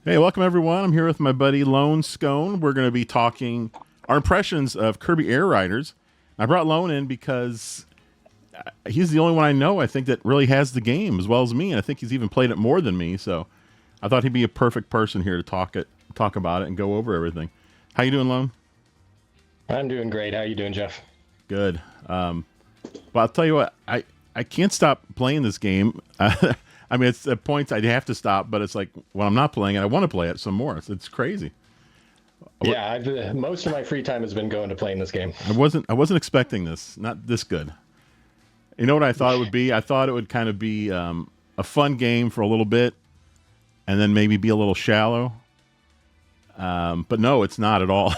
Hey, welcome everyone. I'm here with my buddy Lone Scone. We're going to be talking our impressions of Kirby Air Riders. I brought Lone in because he's the only one I know, I think, that really has the game as well as me, and I think he's even played it more than me. So I thought he'd be a perfect person here to talk about it, and go over everything. How you doing, Lone? I'm doing great. How you doing, Jeff? Good. Well, I'll tell you what, I can't stop playing this game. I mean, it's at points I'd have to stop, but it's like when I'm not playing it, I want to play it some more. It's crazy. Yeah, most of my free time has been going to playing this game. I wasn't expecting this. Not this good. You know what I thought it would be? I thought it would kind of be a fun game for a little bit, and then maybe be a little shallow. But no, it's not at all.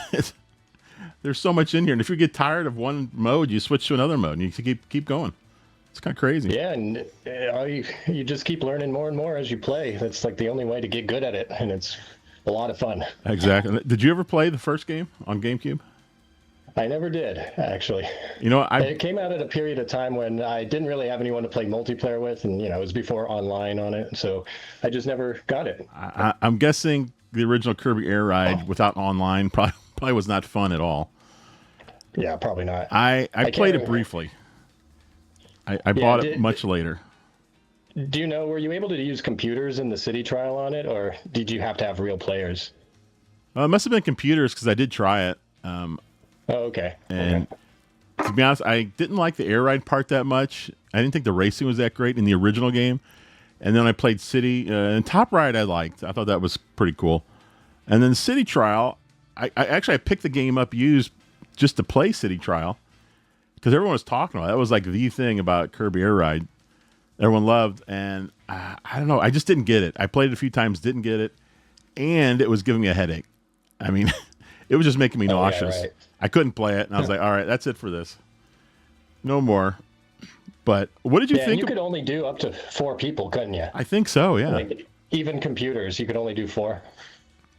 There's so much in here, and if you get tired of one mode, you switch to another mode, and you keep going. It's kind of crazy. Yeah, and you just keep learning more and more as you play. That's like the only way to get good at it, and it's a lot of fun. Exactly. Did you ever play the first game on GameCube? I never did, actually. You know, It came out at a period of time when I didn't really have anyone to play multiplayer with, and it was before online on it, so I just never got it. I'm guessing the original Kirby Air Ride without online probably was not fun at all. Yeah, probably not. I played it briefly. I bought it much later. Do you know, were you able to use computers in the city trial on it, or did you have to have real players? It must have been computers because I did try it. Oh, okay. And to be honest, I didn't like the air ride part that much. I didn't think the racing was that great in the original game. And then I played City and Top Ride. I liked. I thought that was pretty cool. And then City Trial, I picked the game up used just to play City Trial because everyone was talking about it. That was like the thing about Kirby Air Ride. Everyone loved, and I don't know. I just didn't get it. I played it a few times, didn't get it, and it was giving me a headache. I mean, it was just making me nauseous. Yeah, right. I couldn't play it, and I was like, all right, that's it for this. No more. But what did you think? You could only do up to 4 people, couldn't you? I think so, yeah. Like, even computers, you could only do 4.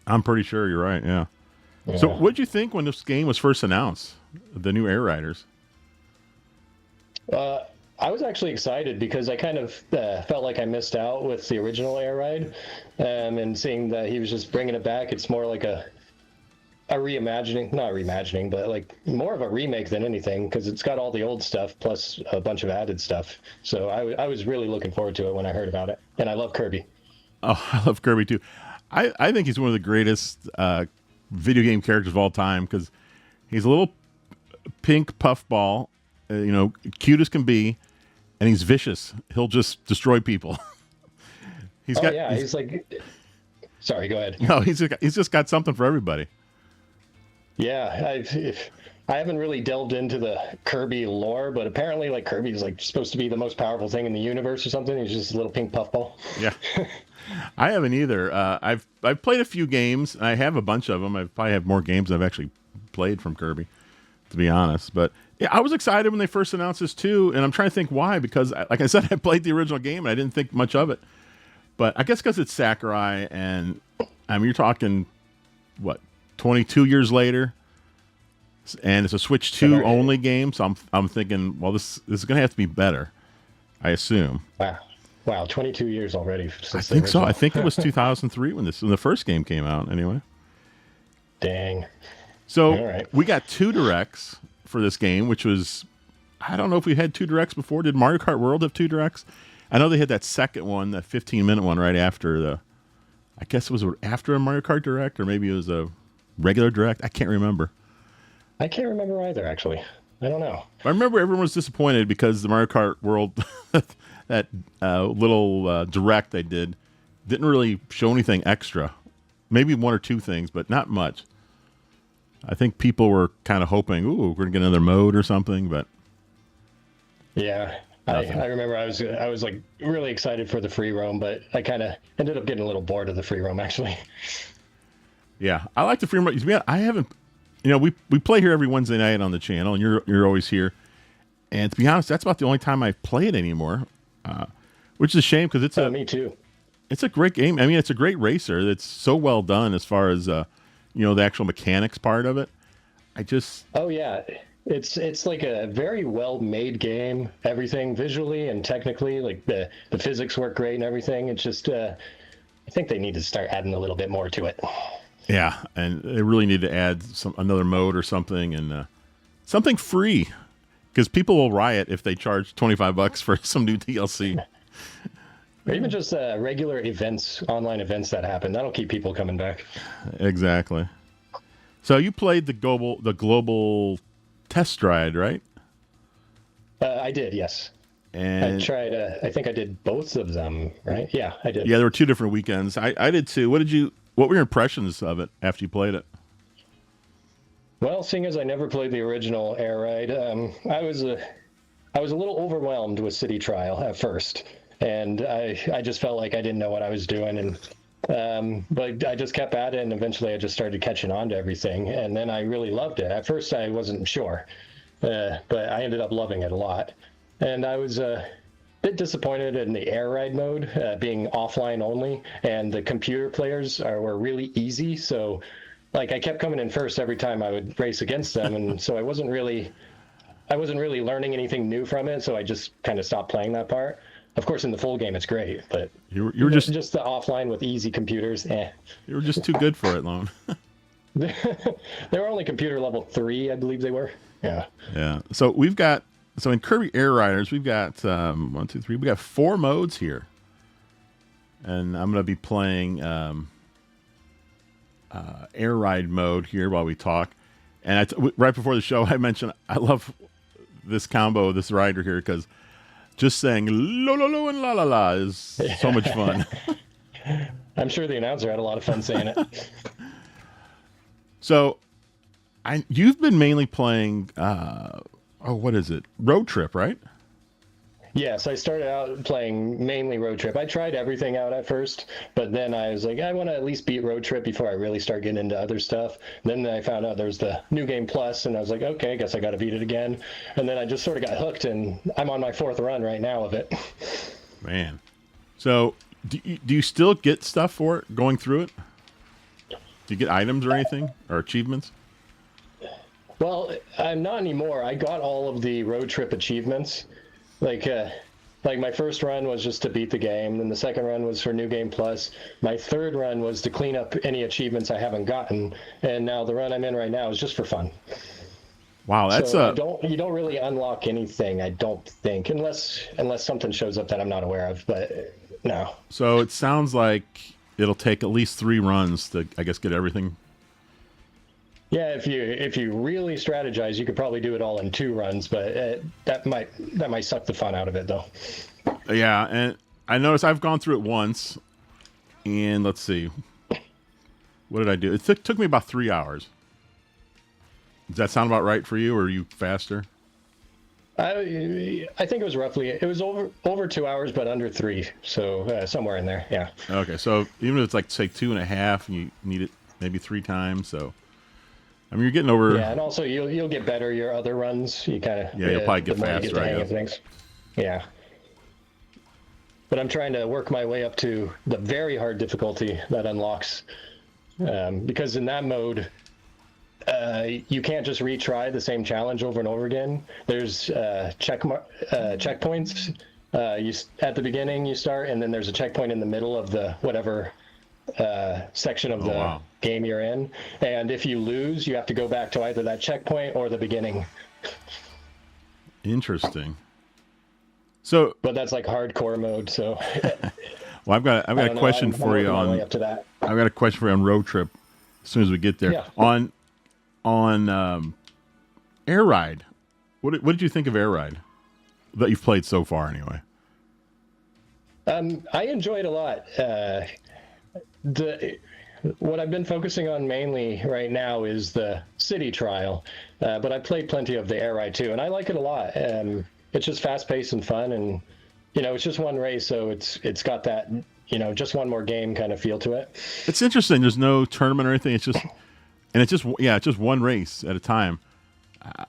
I'm pretty sure you're right, yeah. Yeah. So what did you think when this game was first announced, the new Air Riders? I was actually excited because I kind of felt like I missed out with the original Air Ride, and seeing that he was just bringing it back. It's more like a reimagining, not reimagining, but like more of a remake than anything, because it's got all the old stuff plus a bunch of added stuff. So I was really looking forward to it when I heard about it, and I love Kirby. Oh, I love Kirby too. I think he's one of the greatest video game characters of all time because he's a little pink puffball, cute as can be, and he's vicious. He'll just destroy people. He's like. Sorry, go ahead. No, he's just got something for everybody. Yeah, I haven't really delved into the Kirby lore, but apparently, like, Kirby is like supposed to be the most powerful thing in the universe or something. He's just a little pink puffball. Yeah, I haven't either. I've played a few games. I have a bunch of them. I probably have more games than I've actually played from Kirby, to be honest. But yeah, I was excited when they first announced this too, and I'm trying to think why. Because, like I said, I played the original game and I didn't think much of it. But I guess because it's Sakurai, and I mean, you're talking what, 22 years later, and it's a Switch 2 only game. So I'm thinking, well, this is going to have to be better, I assume. Wow, 22 years already since I think so. I think it was 2003 when the first game came out. Anyway. Dang. So we got 2 directs for this game, which was, I don't know if we had 2 directs before. Did Mario Kart World have 2 directs? I know they had that second one, that 15-minute one right after I guess it was after a Mario Kart Direct, or maybe it was a regular Direct. I can't remember. I can't remember either, actually. I don't know. I remember everyone was disappointed because the Mario Kart World, that little Direct they didn't really show anything extra. Maybe 1 or 2 things, but not much. I think people were kind of hoping, ooh, we're going to get another mode or something, but... Yeah. I remember I was like really excited for the free roam, but I kind of ended up getting a little bored of the free roam, actually. Yeah, I like the free roam. I haven't, we play here every Wednesday night on the channel, and you're always here. And to be honest, that's about the only time I play it anymore, which is a shame because me too. It's a great game. I mean, it's a great racer. It's so well done as far as the actual mechanics part of it. Oh yeah. It's like a very well made game. Everything visually and technically, like the physics work great and everything. It's just I think they need to start adding a little bit more to it. Yeah, and they really need to add another mode or something, and something free, because people will riot if they charge $25 for some new DLC. Or even just regular events, online events that happen. That'll keep people coming back. Exactly. So you played the global test ride, right? I did, yes. And I tried. I think I did both of them, right? Yeah, I did. yeah, there were 2 different weekends. I did too. What were your impressions of it after you played it? Well, seeing as I never played the original Air Ride, I was a little overwhelmed with City Trial at first, and I just felt like I didn't know what I was doing, and but I just kept at it, and eventually I just started catching on to everything, and then I really loved it. At first, I wasn't sure, but I ended up loving it a lot, and I was a bit disappointed in the Air Ride mode being offline only, and the computer players were really easy, so. Like I kept coming in first every time I would race against them, and so I wasn't really learning anything new from it. So I just kind of stopped playing that part. Of course, in the full game, it's great, but you were just the offline with easy computers. You were just too good for it, Lone. They were only computer level 3, I believe they were. Yeah. Yeah. So in Kirby Air Riders, we've got 1, 2, 3. We got 4 modes here, and I'm going to be playing. Air ride mode here while we talk, and right before the show I mentioned I love this combo, this rider here, because just saying lo lo lo and la la la is so much fun. I'm sure the announcer had a lot of fun saying it. So you've been mainly playing what is it, Road Trip, right? Yes, I started out playing mainly Road Trip. I tried everything out at first, but then I was like, I want to at least beat Road Trip before I really start getting into other stuff. Then I found out there's the New Game Plus, and I was like, okay, I guess I got to beat it again. And then I just sort of got hooked, and I'm on my 4th run right now of it. Man. So do you still get stuff for it going through it? Do you get items or anything, or achievements? Well, I'm not anymore. I got all of the Road Trip achievements. Like my first run was just to beat the game, then the second run was for New Game Plus. My third run was to clean up any achievements I haven't gotten, and now the run I'm in right now is just for fun. Wow, that's you don't really unlock anything, I don't think, unless something shows up that I'm not aware of. But no. So it sounds like it'll take at least 3 runs to, I guess, get everything. Yeah, if you really strategize, you could probably do it all in 2 runs, but that might suck the fun out of it, though. Yeah, and I noticed I've gone through it once, and let's see, what did I do? It took me about 3 hours. Does that sound about right for you, or are you faster? I think it was over 2 hours, but under 3, so somewhere in there, yeah. Okay, so even if it's like, say, 2.5, and you need it maybe 3 times, so I mean, you're getting over. Yeah, and also you'll get better your other runs. You kind of you'll probably get faster. You get the hang of things. Yeah. But I'm trying to work my way up to the very hard difficulty that unlocks, because in that mode, you can't just retry the same challenge over and over again. There's checkpoints. At the beginning you start, and then there's a checkpoint in the middle of the whatever section of the game you're in, and if you lose, you have to go back to either that checkpoint or the beginning. Interesting. So, but that's like hardcore mode. So, well, I've got a question for you on. Up to that. I've got a question for you on Road Trip. As soon as we get there, yeah. on Air Ride, what did you think of Air Ride that you've played so far, anyway? I enjoy it a lot. What I've been focusing on mainly right now is the City Trial, but I played plenty of the Air Ride too, and I like it a lot. It's just fast-paced and fun, and it's just one race, so it's got that just one more game kind of feel to it. It's interesting. There's no tournament or anything. It's just one race at a time.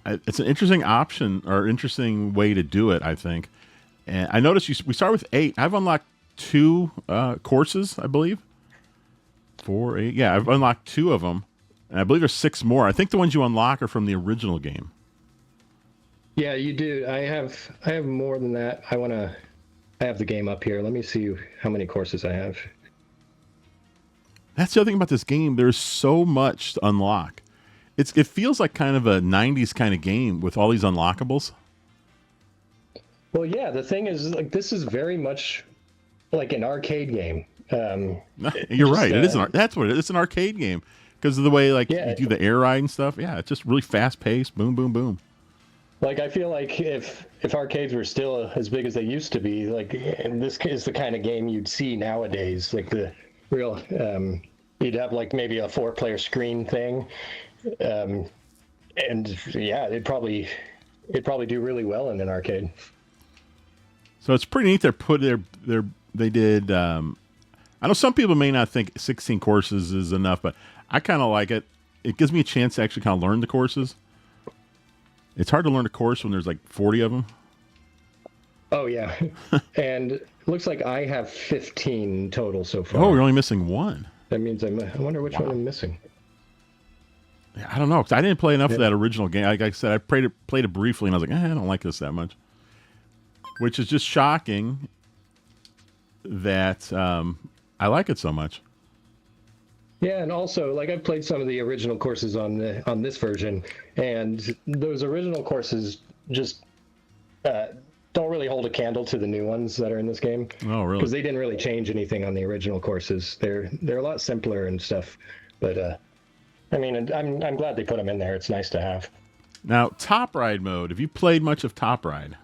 It's an interesting option or interesting way to do it, I think. And I noticed we start with 8. I've unlocked 2 courses, I believe. 4, 8. Yeah, I've unlocked 2 of them, and I believe there's 6 more. I think the ones you unlock are from the original game. Yeah, you do. I have more than that. I have the game up here. Let me see how many courses I have. That's the other thing about this game. There's so much to unlock. It feels like kind of a 90s kind of game with all these unlockables. Well, yeah, the thing is, like, this is very much like an arcade game. You're right. It is that's what it is. It's an arcade game because of the way you do the air ride and stuff. Yeah, it's just really fast paced. Boom, boom, boom. Like, I feel like if arcades were still as big as they used to be, like, and this is the kind of game you'd see nowadays. Like the real, you'd have like maybe a 4-player screen thing, and yeah, it'd probably do really well in an arcade. So it's pretty neat. They did. I know some people may not think 16 courses is enough, but I kind of like it. It gives me a chance to actually kind of learn the courses. It's hard to learn a course when there's like 40 of them. Oh, yeah. And it looks like I have 15 total so far. Oh, you're only missing one. That means I wonder which one I'm missing. Yeah, I don't know, because I didn't play enough of that original game. Like I said, I played it briefly, and I was like, I don't like this that much. Which is just shocking that I like it so much. Yeah, and also, like, I've played some of the original courses on this version, and those original courses just don't really hold a candle to the new ones that are in this game. Oh, really? Because they didn't really change anything on the original courses. They're a lot simpler and stuff. But I mean, I'm glad they put them in there. It's nice to have. Now, Top Ride mode. Have you played much of Top Ride?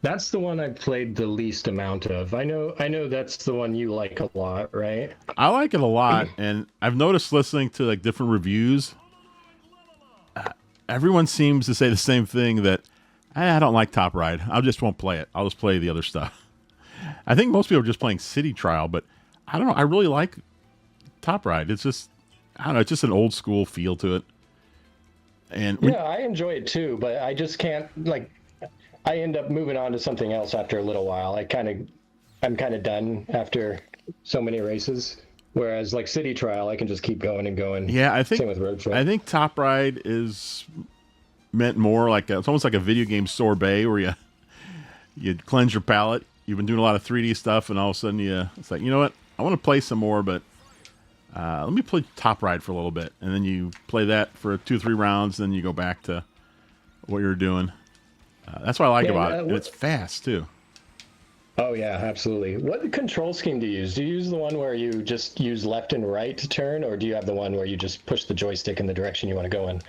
That's the one I've played the least amount of. I know that's the one you like a lot, right? I like it a lot, and I've noticed listening to like different reviews, everyone seems to say the same thing, that I don't like Top Ride. I just won't play it. I'll just play the other stuff. I think most people are just playing City Trial, but I don't know. I really like Top Ride. It's just, I don't know, it's just an old school feel to it. And yeah, I enjoy it too, but I just can't, like, I end up moving on to something else after a little while. I'm kind of done after so many races. Whereas like City Trial, I can just keep going and going. Yeah, I think same with Road Trip. I think Top Ride is meant more like it's almost like a video game sorbet where you cleanse your palate. You've been doing a lot of 3D stuff, and all of a sudden it's like, you know what? I want to play some more, but let me play Top Ride for a little bit, and then you play that for 2-3 rounds, then you go back to what you're doing. That's what I like about it. And it's fast, too. Oh, yeah, absolutely. What control scheme do you use? Do you use the one where you just use left and right to turn, or do you have the one where you just push the joystick in the direction you want to go in?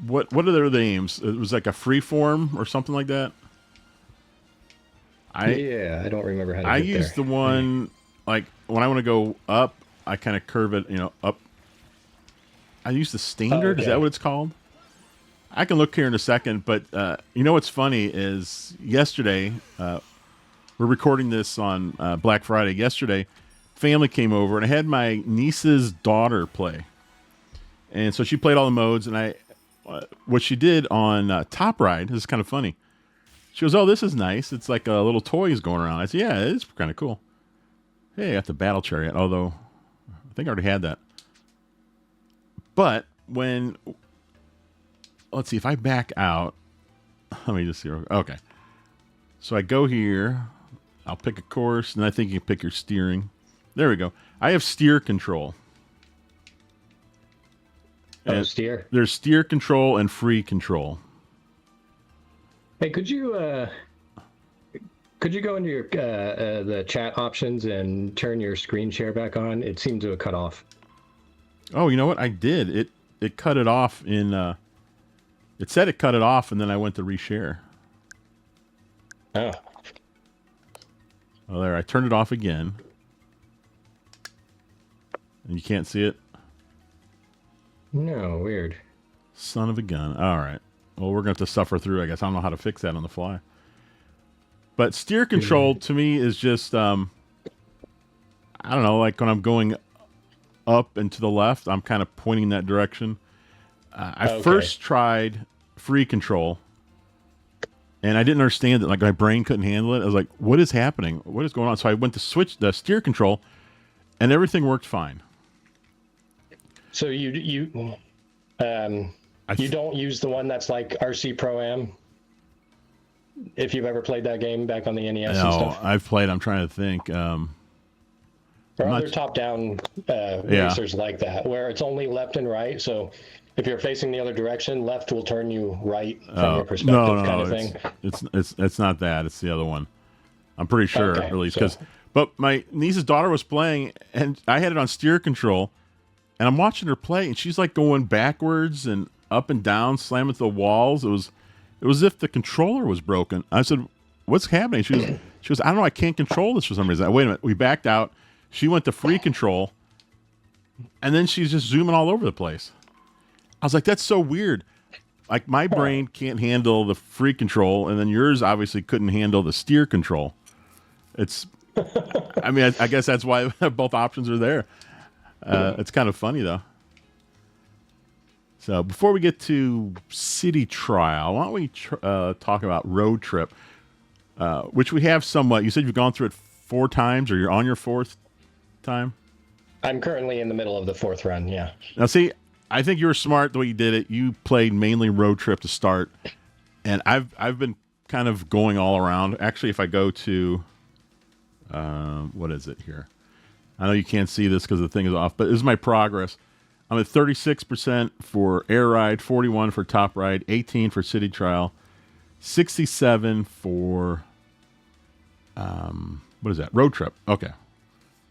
What are their names? It was like a freeform or something like that? I don't remember how to get there. I use the one, like, when I want to go up, I kind of curve it, up. I use the standard. Oh, okay. Is that what it's called? I can look here in a second, but what's funny is yesterday, we're recording this on Black Friday. Yesterday, family came over, and I had my niece's daughter play. And so she played all the modes, and what she did on Top Ride, this is kind of funny. She goes, oh, this is nice. It's like a little toys going around. I said, yeah, it is kind of cool. Hey, I got the Battle Chariot, although I think I already had that. But let's see, if I back out, let me just see. Okay. So I go here, I'll pick a course, and I think you can pick your steering. There we go. I have steer control. And steer? There's steer control and free control. Hey, could you go into your the chat options and turn your screen share back on? It seemed to have cut off. Oh, you know what? I did. It cut it off in... it said it cut it off, and then I went to reshare. Oh. Oh, there. I turned it off again. And you can't see it? No, weird. Son of a gun. All right. Well, we're going to have to suffer through, I guess. I don't know how to fix that on the fly. But steer control, to me, is just... I don't know, like when I'm going up and to the left, I'm kind of pointing that direction. I first tried free control, and I didn't understand it. Like, my brain couldn't handle it. I was like, what is happening? What is going on? So I went to switch the steer control, and everything worked fine. So you don't use the one that's like RC Pro-Am? If you've ever played that game back on the NES and stuff? No, I've played. I'm trying to think. There I'm are not. other top-down racers like that, where it's only left and right. So if you're facing the other direction, left will turn you right from your No, perspective, no, kind no. of thing. It's not that. It's the other one. I'm pretty sure, Okay, at least, so but my niece's daughter was playing, and I had it on steer control, and I'm watching her play, and she's like going backwards and up and down, slamming into the walls. It was as if the controller was broken. I said, "What's happening?" She goes, "I don't know. I can't control this for some reason." Wait a minute. We backed out. She went to free control, and then she's just zooming all over the place. I was like, "That's so weird." Like my brain can't handle the free control, and then yours obviously couldn't handle the steer control. It's, I mean, I guess that's why both options are there. It's kind of funny though. So before we get to city trial, why don't we talk about road trip, which we have somewhat. You said you've gone through it 4 times, or you're on your 4th time. I'm currently in the middle of the 4th run. Yeah. Now, see, I think you were smart the way you did it. You played mainly road trip to start, and I've been kind of going all around. Actually, if I go to what is it here? I know you can't see this because the thing is off, but this is my progress. I'm at 36% for air ride, 41 for top ride, 18 for city trial, 67 for what is that? Road trip. Okay.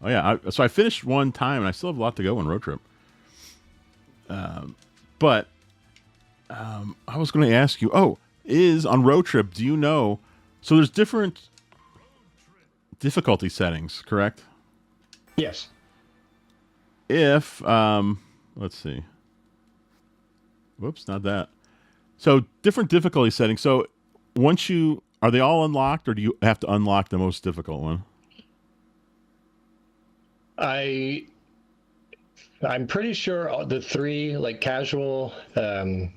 Oh yeah. So I finished one time, and I still have a lot to go in road trip. But I was going to ask you. Oh, is on road trip? Do you know? So there's different difficulty settings, correct? Yes. If let's see. Whoops, not that. So different difficulty settings. So once are they all unlocked, or do you have to unlock the most difficult one? I'm pretty sure the 3, like casual,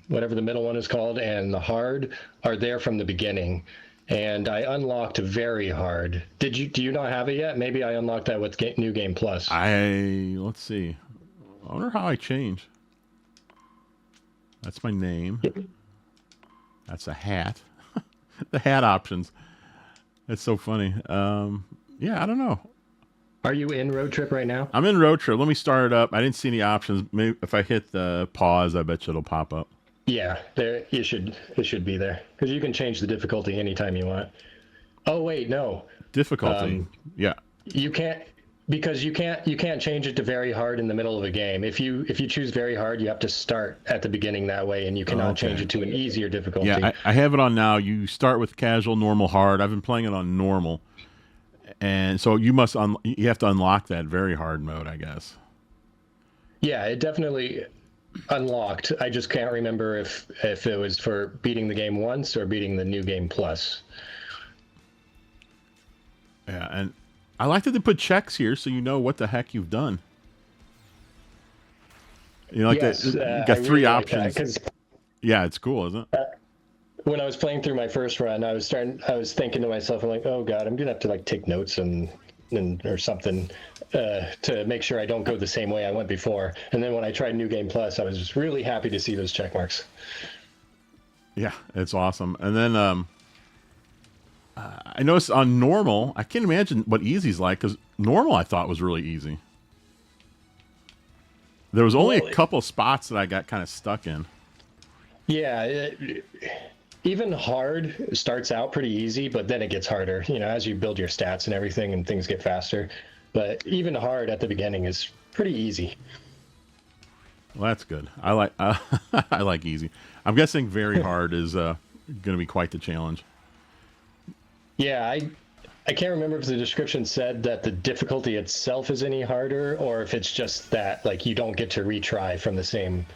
whatever the middle one is called, and the hard are there from the beginning. And I unlocked very hard. Do you not have it yet? Maybe I unlocked that with New Game Plus. Let's see. I wonder how I change. That's my name. That's a hat. The hat options. That's so funny. Yeah, I don't know. Are you in road trip right now? I'm in road trip. Let me start it up. I didn't see any options. Maybe if I hit the pause, I bet you it'll pop up. Yeah, it should be there, because you can change the difficulty anytime you want. Oh wait, no. Difficulty. Yeah. You can't, because you can't change it to very hard in the middle of a game. If you choose very hard, you have to start at the beginning that way, and you cannot change it to an easier difficulty. Yeah, I have it on now. You start with casual, normal, hard. I've been playing it on normal. And so you have to unlock that very hard mode, I guess. Yeah, it definitely unlocked. I just can't remember if it was for beating the game once or beating the New Game Plus. Yeah, and I like that they put checks here so you know what the heck you've done. You know, like yes, that. You got 3 options. Like yeah, it's cool, isn't it? When I was playing through my first run, I was thinking to myself, I'm like, oh god, I'm gonna have to like take notes and or something to make sure I don't go the same way I went before. And then when I tried New Game Plus, I was just really happy to see those check marks. Yeah, it's awesome. And then I noticed on normal, I can't imagine what easy's like, because normal I thought was really easy. There was only a couple spots that I got kind of stuck in. Yeah, even hard starts out pretty easy, but then it gets harder, as you build your stats and everything and things get faster. But even hard at the beginning is pretty easy. Well, that's good. I like I like easy. I'm guessing very hard is going to be quite the challenge. Yeah, I can't remember if the description said that the difficulty itself is any harder, or if it's just that like you don't get to retry from the same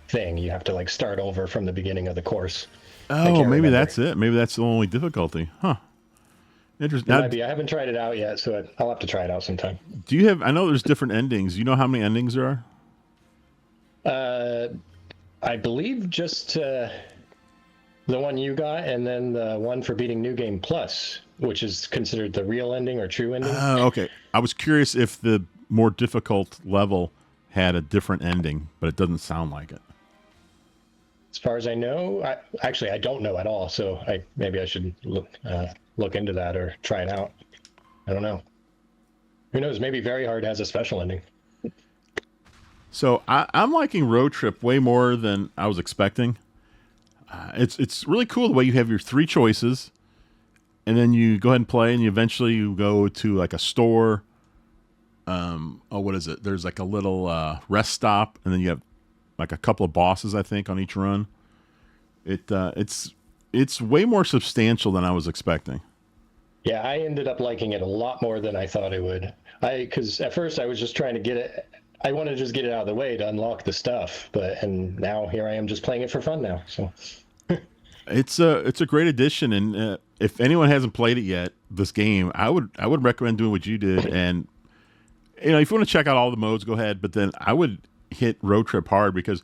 thing. You have to like start over from the beginning of the course. Oh, maybe that's it. Maybe that's the only difficulty. Huh. Interesting. It might be. I haven't tried it out yet, so I'll have to try it out sometime. Do you have, I know there's different endings. Do you know how many endings there are? I believe just the one you got, and then the one for beating New Game Plus, which is considered the real ending or true ending. Okay. I was curious if the more difficult level had a different ending, but it doesn't sound like it. As far as I know, I don't know at all, so maybe I should look into that or try it out. I don't know. Who knows? Maybe Very Hard has a special ending. So I'm liking Road Trip way more than I was expecting. It's really cool the way you have your three choices, and then you go ahead and play, and you go to like a store. What is it? There's like a little rest stop, and then you have like a couple of bosses, I think, on each run. It's way more substantial than I was expecting. Yeah, I ended up liking it a lot more than I thought I would. Because at first I was just trying to get it. I wanted to just get it out of the way to unlock the stuff, and now here I am just playing it for fun now. So it's a great addition, and if anyone hasn't played it yet, this game, I would recommend doing what you did, and if you want to check out all the modes, go ahead. But then I would hit Road Trip hard because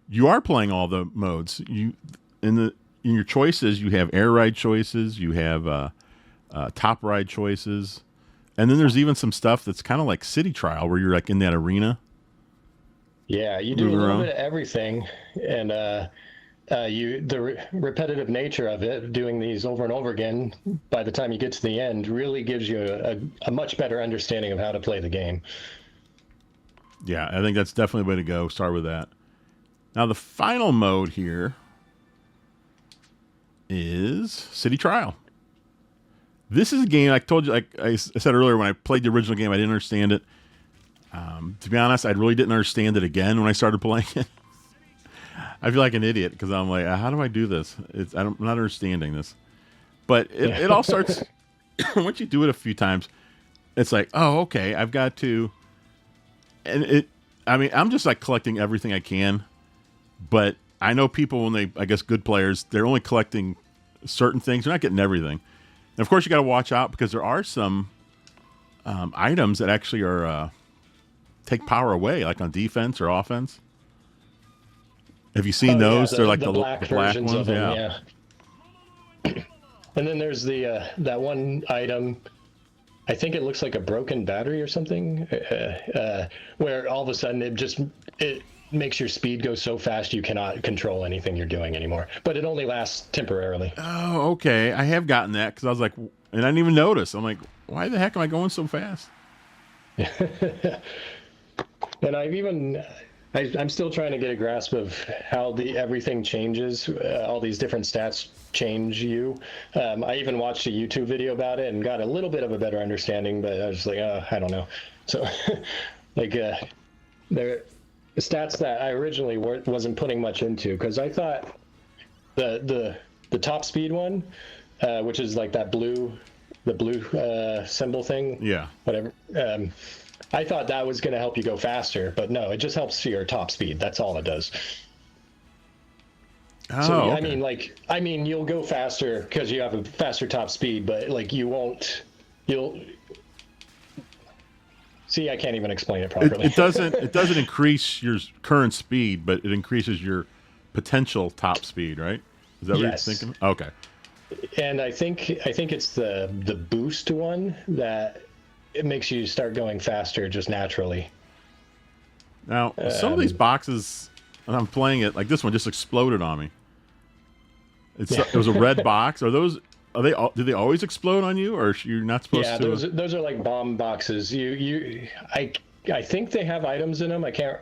you are playing all the modes. In your choices, you have air ride choices, you have top ride choices, and then there's even some stuff that's kind of like City Trial where you're like in that arena. Yeah, you do a little bit of everything, and the repetitive nature of it, doing these over and over again, by the time you get to the end, really gives you a much better understanding of how to play the game. Yeah, I think that's definitely the way to go. Start with that. Now, the final mode here is City Trial. This is a game, I told you, like I said earlier, when I played the original game, I didn't understand it. To be honest, I really didn't understand it again when I started playing it. I feel like an idiot because I'm like, how do I do this? I'm not understanding this. But it all starts, once you do it a few times, it's like, oh, okay, I've got to, and I'm just like collecting everything I can. But I know people, I guess good players, they're only collecting certain things. They're not getting everything. And of course, you got to watch out because there are some items that actually are take power away, like on defense or offense. Have you seen those? Yeah, They're like the black ones. Of them, yeah. And then there's that one item. I think it looks like a broken battery or something, where all of a sudden it makes your speed go so fast you cannot control anything you're doing anymore. But it only lasts temporarily. Oh, okay. I have gotten that because I was like, and I didn't even notice. I'm like, why the heck am I going so fast? And I'm still trying to get a grasp of how everything changes. All these different stats change you. I even watched a YouTube video about it and got a little bit of a better understanding, but I was like, I don't know. So, the stats that I originally wasn't putting much into, because I thought the top speed one, which is like the blue symbol thing. Yeah. Whatever. I thought that was going to help you go faster, but no, it just helps your top speed. That's all it does. Oh, so, okay. I mean, you'll go faster because you have a faster top speed, but like you'll see, I can't even explain it properly. It doesn't increase your current speed, but it increases your potential top speed, right? Is that what you're thinking? Okay. And I think it's the boost one that it makes you start going faster just naturally. Now, some of these boxes, and I'm playing it, like this one just exploded on me. It was a red box. Do they always explode on you, or you're not supposed to? Yeah, those are like bomb boxes. I think they have items in them. I'm yeah,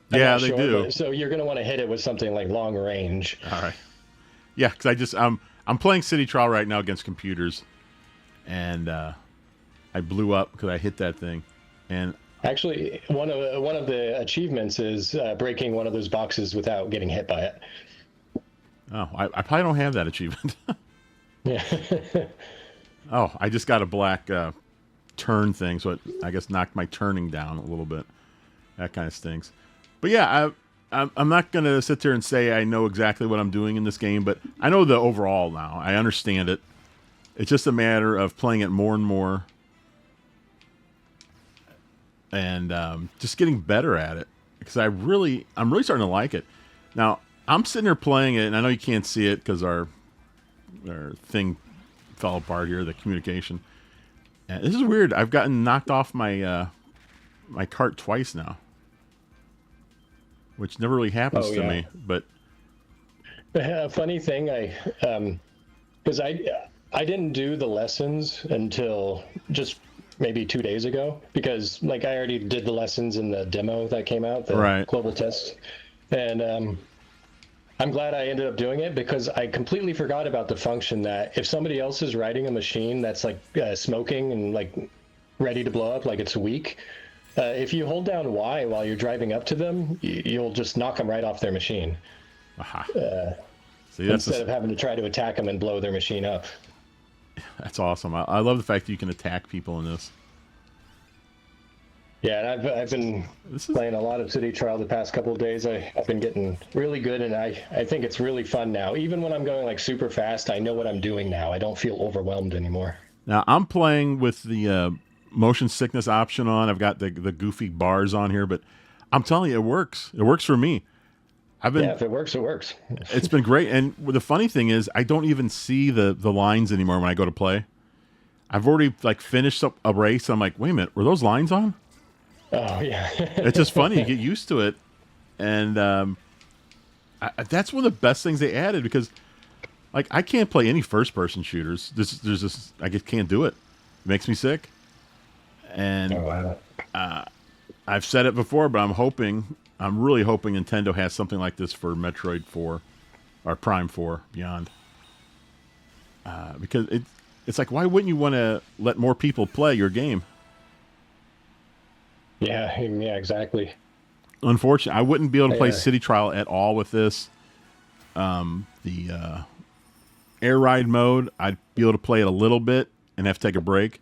not they sure, do. So you're gonna want to hit it with something like long range. All right. Yeah, because I'm playing City Trial right now against computers, and I blew up because I hit that thing, and actually one of the achievements is breaking one of those boxes without getting hit by it. Oh, I probably don't have that achievement. Yeah. Oh, I just got a black turn thing, so it, I guess, knocked my turning down a little bit. That kind of stinks. But yeah, I'm not going to sit there and say I know exactly what I'm doing in this game, but I know the overall now. I understand it. It's just a matter of playing it more and more and just getting better at it, because I'm really starting to like it. Now, I'm sitting here playing it, and I know you can't see it because our thing fell apart here, the communication. And this is weird. I've gotten knocked off my my cart twice now, which never really happens to me. But a funny thing, because I didn't do the lessons until just maybe 2 days ago, because like I already did the lessons in the demo that came out, the Right. global test, and I'm glad I ended up doing it, because I completely forgot about the function that if somebody else is riding a machine that's like smoking and like ready to blow up, like it's weak, if you hold down Y while you're driving up to them, you'll just knock them right off their machine. Aha. See, Instead of having to try to attack them and blow their machine up. That's awesome. I love the fact that you can attack people in this. Yeah, and I've been playing a lot of City Trial the past couple of days. I've been getting really good, and I think it's really fun now. Even when I'm going like super fast, I know what I'm doing now. I don't feel overwhelmed anymore. Now, I'm playing with the motion sickness option on. I've got the goofy bars on here, but I'm telling you, it works. It works for me. Yeah, if it works, it works. It's been great. And the funny thing is, I don't even see the lines anymore when I go to play. I've already like finished up a race. I'm like, wait a minute, were those lines on? Oh, yeah. It's just funny. You get used to it. And that's one of the best things they added, because like I can't play any first-person shooters. There's just, I just can't do it. It makes me sick. And I've said it before, but I'm really hoping Nintendo has something like this for Metroid 4 or Prime 4 Beyond. Because it's like, why wouldn't you want to let more people play your game? Yeah, exactly. Unfortunately, I wouldn't be able to play City Trial at all with this. The air ride mode, I'd be able to play it a little bit and have to take a break.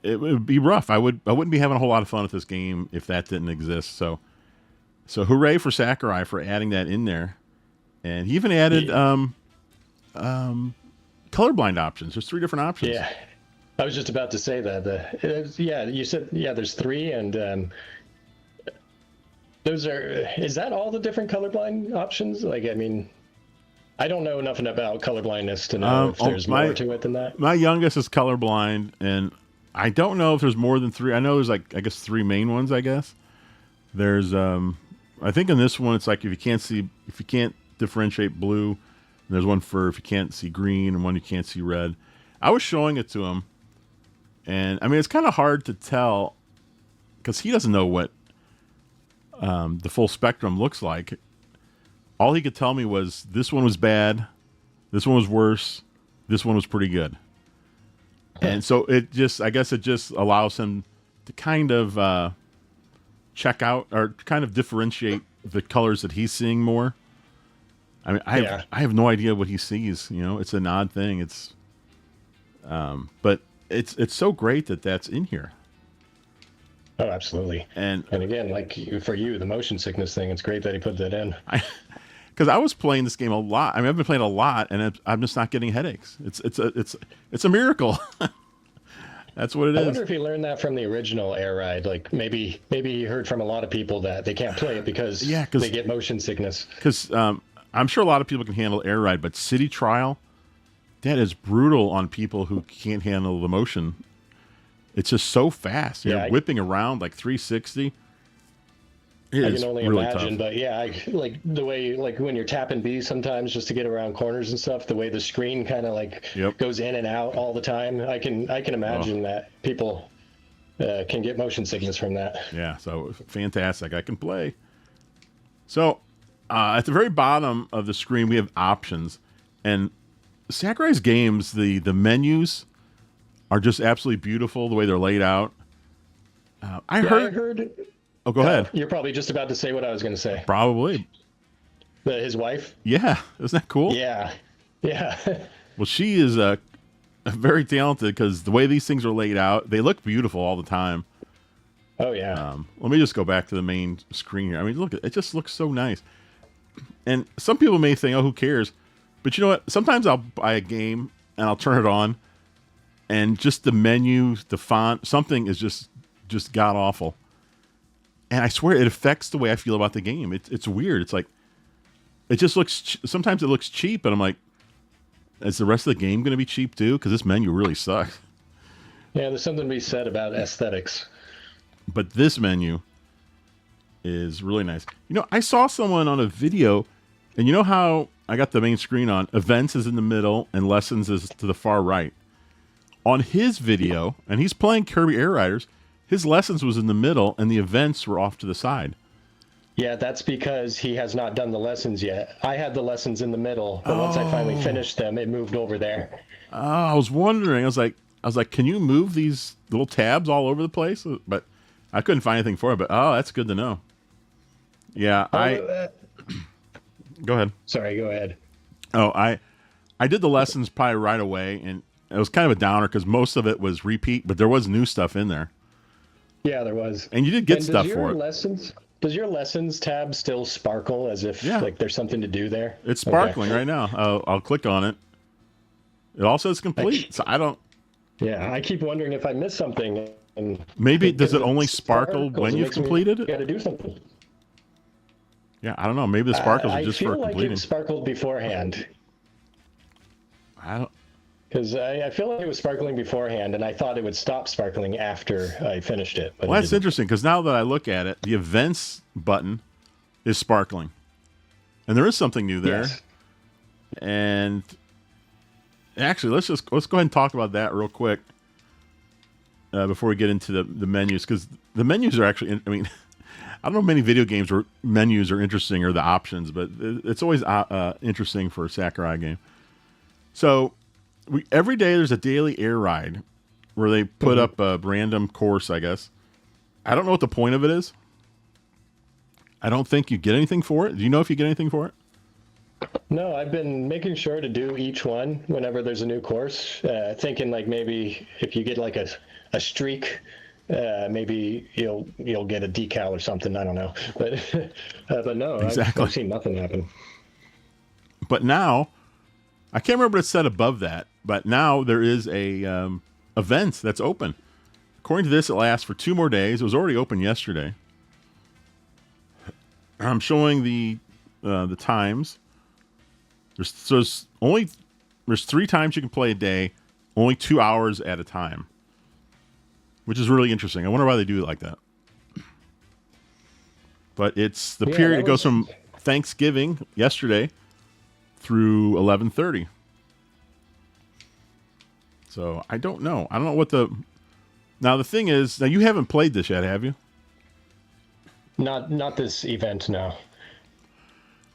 It would be rough. I wouldn't be having a whole lot of fun with this game if that didn't exist. So hooray for Sakurai for adding that in there. And he even added colorblind options. There's 3 different options. Yeah, I was just about to say that. You said there's 3, and those are. Is that all the different colorblind options? Like, I mean, I don't know enough about colorblindness to know if there's more to it than that. My youngest is colorblind, and I don't know if there's more than 3. I know there's like, I guess 3 main ones. I guess there's I think in this one it's like if you can't differentiate blue, and there's one for if you can't see green, and one you can't see red. I was showing it to him, and I mean it's kind of hard to tell because he doesn't know what the full spectrum looks like. All he could tell me was this one was bad, this one was worse, this one was pretty good. And so I guess it just allows him to kind of check out or kind of differentiate the colors that he's seeing more. I mean, I have no idea what he sees. You know, it's an odd thing. It's, but it's so great that that's in here. Oh, absolutely. And again, like for you, the motion sickness thing, it's great that he put that in. Because I was playing this game a lot. I mean, I've been playing a lot, and I'm just not getting headaches. It's a miracle. That's what it is. I wonder if he learned that from the original Air Ride. Like maybe he heard from a lot of people that they can't play it because they get motion sickness. Because I'm sure a lot of people can handle Air Ride, but City Trial, that is brutal on people who can't handle the motion. It's just so fast. You're whipping around like 360. I can only really imagine, tough. But like the way, like when you're tapping B sometimes just to get around corners and stuff, the way the screen kind of like goes in and out all the time. I can imagine that people can get motion sickness from that. Yeah, so fantastic. I can play. So at the very bottom of the screen, we have options, and Sakurai's games, the menus are just absolutely beautiful the way they're laid out. I heard. Oh, go ahead. You're probably just about to say what I was going to say. Probably. His wife? Yeah. Isn't that cool? Yeah. Well, she is very talented because the way these things are laid out, they look beautiful all the time. Oh, yeah. Let me just go back to the main screen here. I mean, look, it just looks so nice. And some people may think, oh, who cares? But you know what? Sometimes I'll buy a game and I'll turn it on, and just the menu, the font, something is just god-awful. And I swear it affects the way I feel about the game. It's weird. It's like, it just looks, sometimes it looks cheap, and I'm like, is the rest of the game going to be cheap too? Because this menu really sucks. Yeah, there's something to be said about aesthetics. But this menu is really nice. You know, I saw someone on a video, and you know how I got the main screen on, events is in the middle, and lessons is to the far right. on his video, and he's playing Kirby Air Riders. His lessons was in the middle, and the events were off to the side. Yeah, that's because he has not done the lessons yet. I had the lessons in the middle, but once I finally finished them, it moved over there. I was wondering. I was like, can you move these little tabs all over the place? But I couldn't find anything for it. But that's good to know. Yeah, go ahead. Sorry, go ahead. Oh, I did the lessons probably right away, and it was kind of a downer because most of it was repeat, but there was new stuff in there. Yeah, there was. And you did get stuff for it. Does your lessons tab still sparkle as if like there's something to do there? It's sparkling right now. I'll click on it. It all says complete. So I don't. Yeah, I keep wondering if I missed something. And maybe does it only sparkle when you've completed it? Got to do something. Yeah, I don't know. Maybe the sparkles are just for completing. I feel like it sparkled beforehand. I don't. Because I feel like it was sparkling beforehand, and I thought it would stop sparkling after I finished it. But well, that's interesting, because now that I look at it, the events button is sparkling. And there is something new there. Yes. And actually, let's go ahead and talk about that real quick before we get into the menus, because the menus are actually, I mean, I don't know many video games where menus are interesting or the options, but it's always interesting for a Sakurai game. So every day there's a daily air ride where they put up a random course, I guess. I don't know what the point of it is. I don't think you get anything for it. Do you know if you get anything for it? No, I've been making sure to do each one whenever there's a new course. Thinking like maybe if you get like a streak, maybe you'll get a decal or something. I don't know, but no, exactly. I've seen nothing happen. But now, I can't remember what it said above that, but now there is a event that's open. According to this, it lasts for 2 more days. It was already open yesterday. I'm showing the times. There's 3 times you can play a day, only 2 hours at a time, which is really interesting. I wonder why they do it like that. But it's the period. It goes from Thanksgiving yesterday through 11:30. So I don't know. I don't know what the. Now the thing is, now you haven't played this yet, have you? Not this event, no.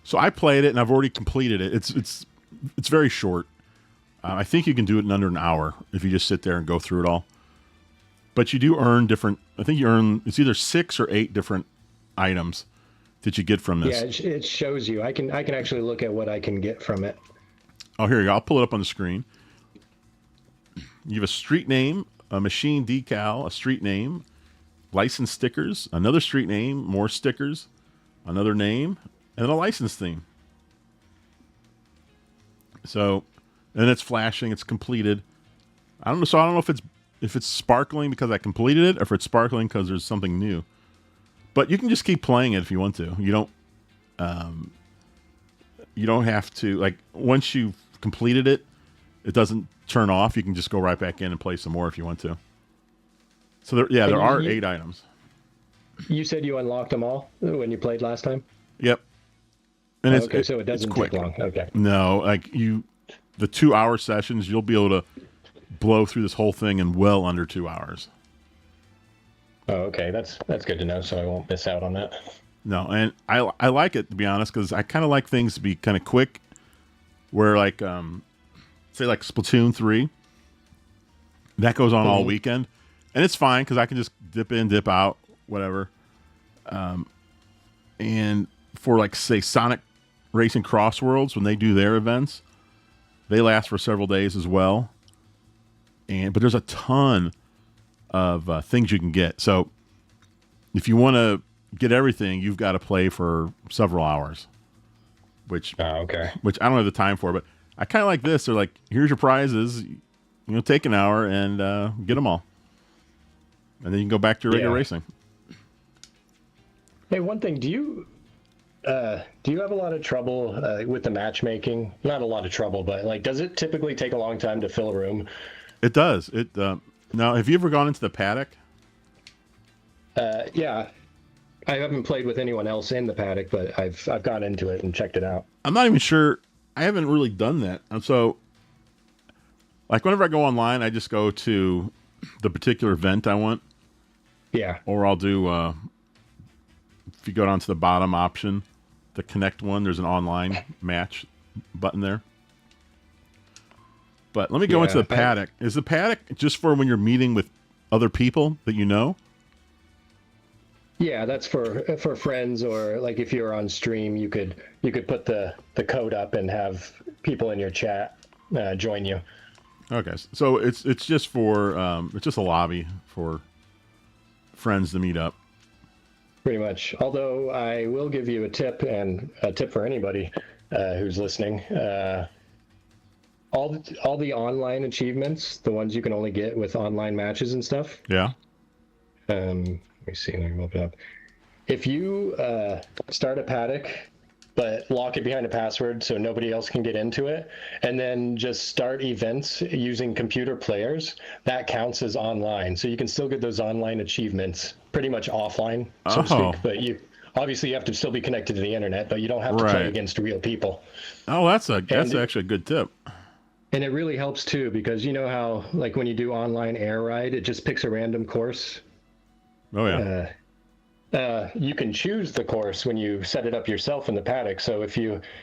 So I played it and I've already completed it. It's very short. I think you can do it in under an hour if you just sit there and go through it all. But you do earn different. I think you earn. It's either 6 or 8 different items that you get from this. Yeah, it shows you. I can actually look at what I can get from it. Oh, here you go. I'll pull it up on the screen. You have a street name, a machine decal, a street name, license stickers, another street name, more stickers, another name, and a license theme. So, and it's flashing. It's completed. I don't know. So I don't know if it's sparkling because I completed it, or if it's sparkling because there's something new. But you can just keep playing it if you want to. You don't have to, like, once you've completed it, it doesn't turn off. You can just go right back in and play some more if you want to. So there are 8 items. You said you unlocked them all when you played last time? Yep. And so it doesn't take long. Okay. No, like the 2-hour sessions, you'll be able to blow through this whole thing in well under 2 hours. Oh, okay. That's good to know, so I won't miss out on that. No, and I like it, to be honest, because I kind of like things to be kind of quick. Where like, say like Splatoon 3, that goes on all weekend, and it's fine because I can just dip in, dip out, whatever. And for like say Sonic Racing Cross Worlds, when they do their events, they last for several days as well. But there's a ton of things you can get. So if you want to get everything, you've got to play for several hours, which I don't have the time for. But I kind of like this. They're like, here's your prizes. Take an hour and get them all, and then you can go back to your regular racing. Hey, one thing, do you have a lot of trouble with the matchmaking? Not a lot of trouble, but like, does it typically take a long time to fill a room? It does. Now, have you ever gone into the paddock? Yeah, I haven't played with anyone else in the paddock, but I've gone into it and checked it out. I'm not even sure. I haven't really done that. And so Like whenever I go online, I just go to the particular event I want, Yeah. or I'll do. If you go down to the bottom option, the connect one, there's an online match button there. But let me go into the paddock. Is the paddock just for when you're meeting with other people that you know? Yeah, that's for friends, or like if you're on stream, you could put the code up and have people in your chat join you. Okay, so it's just for it's just a lobby for friends to meet up. Pretty much. Although I will give you a tip, and a tip for anybody who's listening. All the online achievements, the ones you can only get with online matches and stuff. Yeah. Let me see. Let me open it up. If you start a paddock, but lock it behind a password so nobody else can get into it, and then just start events using computer players, that counts as online. So you can still get those online achievements pretty much offline, so to speak. But you have to still be connected to the internet, but you don't have to play against real people. Oh, that's actually a good tip. And it really helps too, because you know how, like, when you do online air ride, it just picks a random course. Oh yeah. You can choose the course when you set it up yourself in the paddock. So if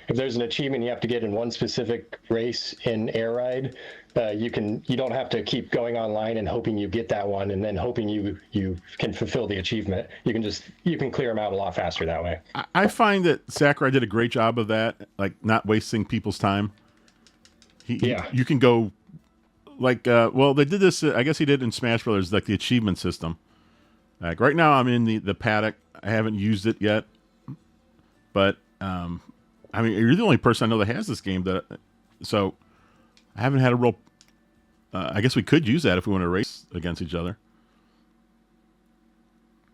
there's an achievement you have to get in one specific race in air ride, you don't have to keep going online and hoping you get that one, and then hoping you can fulfill the achievement. You can clear them out a lot faster that way. I find that Sakurai did a great job of that, like not wasting people's time. You can go like they did this. I guess he did in Smash Brothers, like the achievement system. Like right now, I'm in the paddock. I haven't used it yet, but I mean, you're the only person I know that has this game. So I haven't had a real. I guess we could use that if we want to race against each other.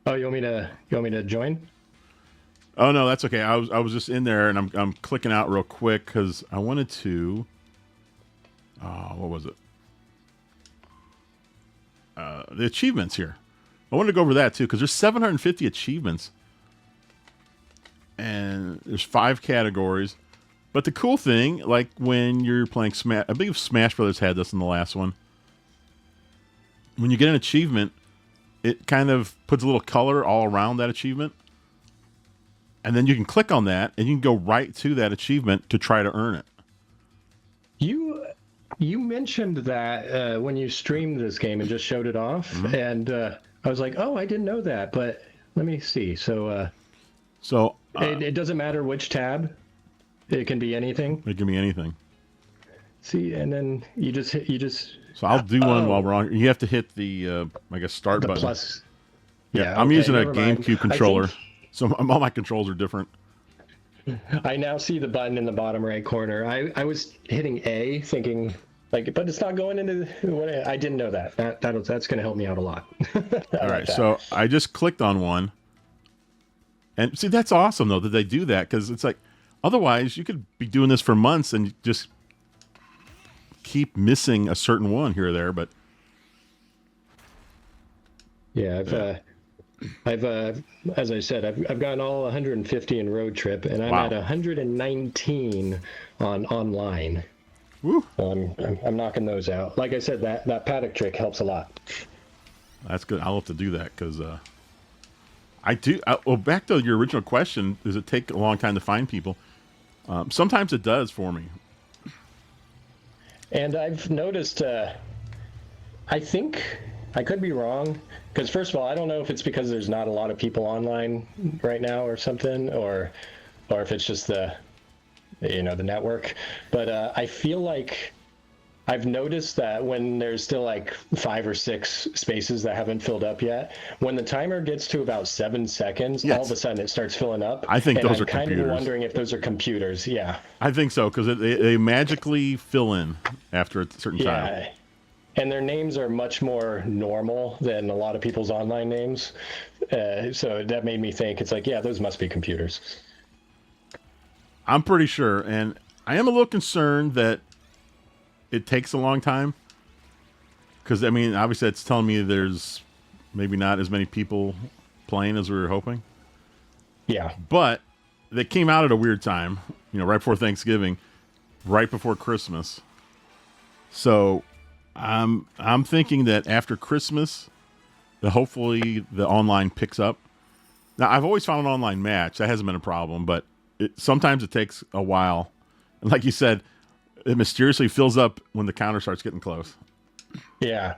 Oh, you want me to join? Oh no, that's okay. I was just in there, and I'm clicking out real quick because I wanted to. What was it? The achievements here. I wanted to go over that too, because there's 750 achievements, and there's 5 categories. But the cool thing, like when you're playing Smash, I believe Smash Brothers had this in the last one. When you get an achievement, it kind of puts a little color all around that achievement, and then you can click on that, and you can go right to that achievement to try to earn it. You mentioned that when you streamed this game and just showed it off, and I was like, oh, I didn't know that, but let me see. So it doesn't matter which tab. It can be anything. It can be anything. See, and then you just. So I'll do one while we're on. You have to hit the start button. Plus. Yeah, I'm using a GameCube controller, so all my controls are different. I now see the button in the bottom right corner. I was hitting A, thinking but it's not going into. I didn't know that. That's going to help me out a lot. All right, so I just clicked on one, and see, that's awesome though that they do that, because it's like otherwise you could be doing this for months and just keep missing a certain one here or there. But yeah, I've as I said, I've gotten all 150 in road trip, and I'm at 119 on online. Woo. I'm knocking those out. Like I said, that paddock trick helps a lot. That's good. I'll have to do that, because I do. Well, back to your original question, does it take a long time to find people? Sometimes it does for me. And I've noticed, I think, I could be wrong, because first of all, I don't know if it's because there's not a lot of people online right now or something, or if it's just the network. But I feel like I've noticed that when there's still like 5 or 6 spaces that haven't filled up yet, when the timer gets to about 7 seconds, all of a sudden it starts filling up. I think those are kind computers. of wondering if those are computers. Yeah. I think so, because they magically fill in after a certain time. Yeah. And their names are much more normal than a lot of people's online names. So that made me think, it's like, yeah, those must be computers. I'm pretty sure. And I am a little concerned that it takes a long time. Because, I mean, obviously it's telling me there's maybe not as many people playing as we were hoping. Yeah. But they came out at a weird time, right before Thanksgiving, right before Christmas. So I'm thinking that after Christmas, that hopefully the online picks up. Now, I've always found an online match that hasn't been a problem, but sometimes it takes a while. And like you said, it mysteriously fills up when the counter starts getting close. Yeah,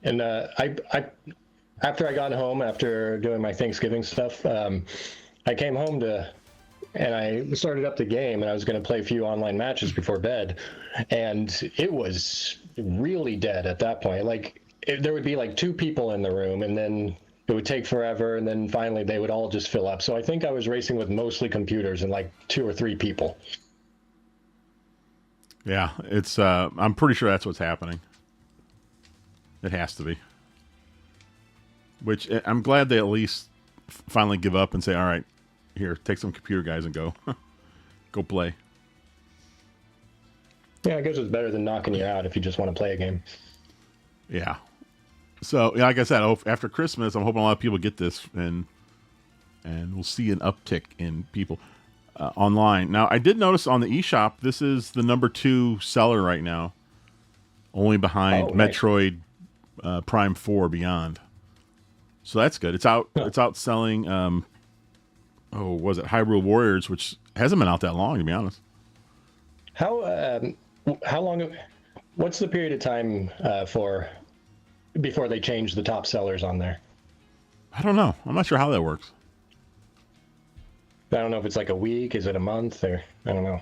and I after I got home after doing my Thanksgiving stuff, I came home and I started up the game, and I was going to play a few online matches before bed, and it was really dead at that point. Like there would be like 2 people in the room, and then it would take forever, and then finally they would all just fill up. So I think I was racing with mostly computers and like 2 or 3 people. Yeah, it's. I'm pretty sure that's what's happening. It has to be. Which I'm glad they at least finally give up and say, "All right, here, take some computer guys and go, go play." Yeah, I guess it's better than knocking you out if you just want to play a game. Yeah. So, like I said, after Christmas, I'm hoping a lot of people get this, and we'll see an uptick in people online. Now, I did notice on the eShop, this is the number 2 seller right now, only behind nice. Metroid Prime 4 Beyond. So that's good. It's out. Huh. It's out selling. Was it Hyrule Warriors, which hasn't been out that long, to be honest. How long? What's the period of time before they change the top sellers on there? I don't know. I'm not sure how that works. I don't know if it's like a week. Is it a month? Or I don't know.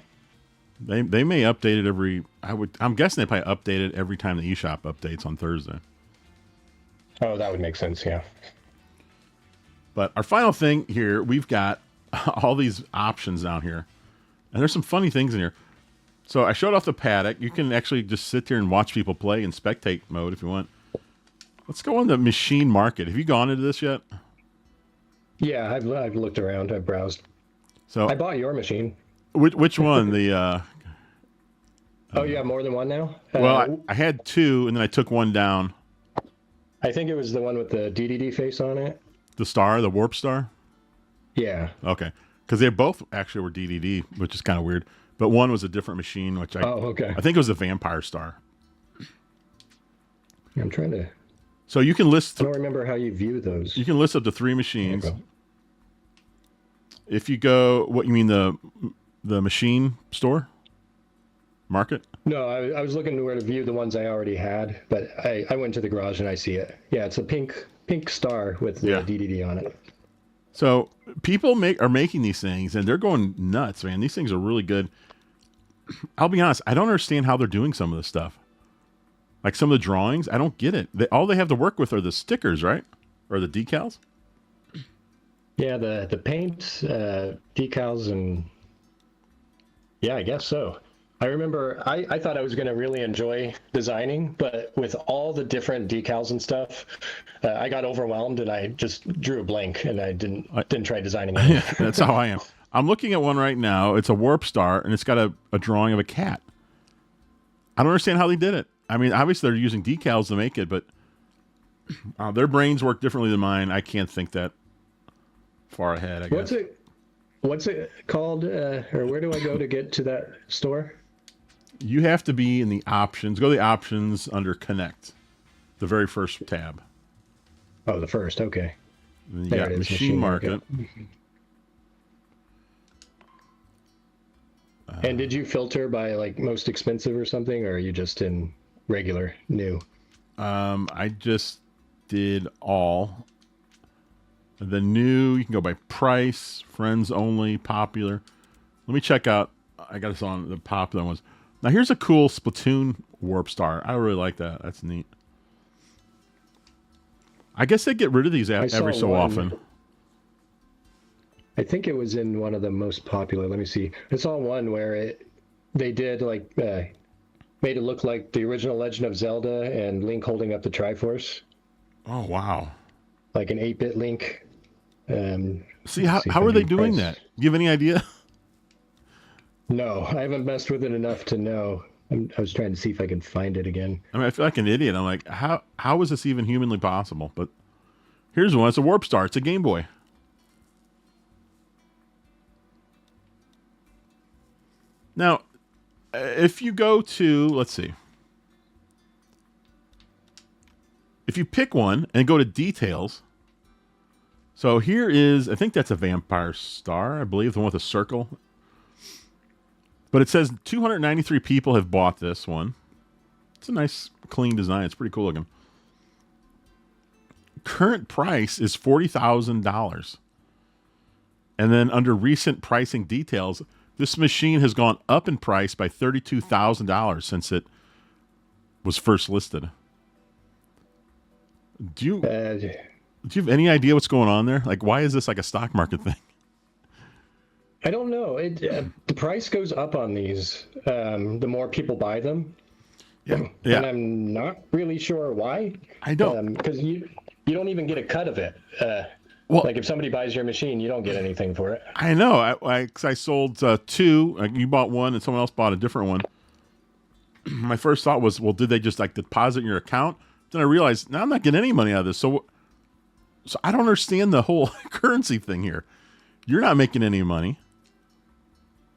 They may update it every. I'm guessing they probably update it every time the eShop updates on Thursday. Oh, that would make sense. Yeah. But our final thing here, we've got all these options down here, and there's some funny things in here. So I showed off the paddock. You can actually just sit there and watch people play in spectate mode if you want. Let's go on the machine market. Have you gone into this yet? Yeah, I've looked around. I've browsed. So I bought your machine. Which one? The Oh, you have more than one now? well, I had 2, and then I took one down. I think it was the one with the DDD face on it. The star, the warp star. Yeah. Okay, because they both actually were DDD, which is kind of weird. But one was a different machine, which okay. I think it was a vampire star. I'm trying to. So you can list. I don't remember how you view those. You can list up to 3 machines. If you go, what you mean the machine store market? No, I was looking where to view the ones I already had, but I went to the garage and I see it. Yeah, it's a pink star with the DDD on it. So people are making these things, and they're going nuts, man. These things are really good. I'll be honest, I don't understand how they're doing some of this stuff. Like some of the drawings, I don't get it. All they have to work with are the stickers, right? Or the decals? Yeah, the paint, decals, and yeah, I guess so. I remember I thought I was going to really enjoy designing, but with all the different decals and stuff, I got overwhelmed and I just drew a blank and I didn't try designing it. Yeah, that's how I am. I'm looking at one right now. It's a warp star, and it's got a drawing of a cat. I don't understand how they did it. I mean, obviously they're using decals to make it, but their brains work differently than mine. I can't think that far ahead, I guess. What's it called, or where do I go to get to that store? You have to be in the options. Go to the options under Connect, the very first tab. Oh, the first. Okay. And then you got Machine Market. And did you filter by like most expensive or something, or are you just in regular new? I just did all. The new, you can go by price, friends only, popular. Let me check out. I got this on the popular ones. Now here's a cool Splatoon warp star. I really like that. That's neat. I guess they get rid of these every so often. I think it was in one of the most popular. Let me see. I saw one where they did like made it look like the original Legend of Zelda and Link holding up the Triforce. Oh wow! Like an 8-bit Link. See how are they doing that? Do you have any idea? No, I haven't messed with it enough to know. I was trying to see if I could find it again. I mean, I feel like an idiot. I'm like, how is this even humanly possible? But here's one. It's a warp star. It's a Game Boy. Now, if you go to, let's see. if you pick one and go to details, so here is, I think that's a vampire star, I believe, the one with a circle. But it says 293 people have bought this one. It's a nice, clean design. It's pretty cool looking. Current price is $40,000. And then under recent pricing details, this machine has gone up in price by $32,000 since it was first listed. Do you have any idea what's going on there? Like, why is this like a stock market thing? I don't know. The price goes up on these the more people buy them. Yeah. And I'm not really sure why. I don't. Because you don't even get a cut of it. Well, like if somebody buys your machine, you don't get anything for it. I know. I sold two. You bought one and someone else bought a different one. My first thought was, well, did they just like deposit in your account? Then I realized, now I'm not getting any money out of this. So I don't understand the whole currency thing here. You're not making any money.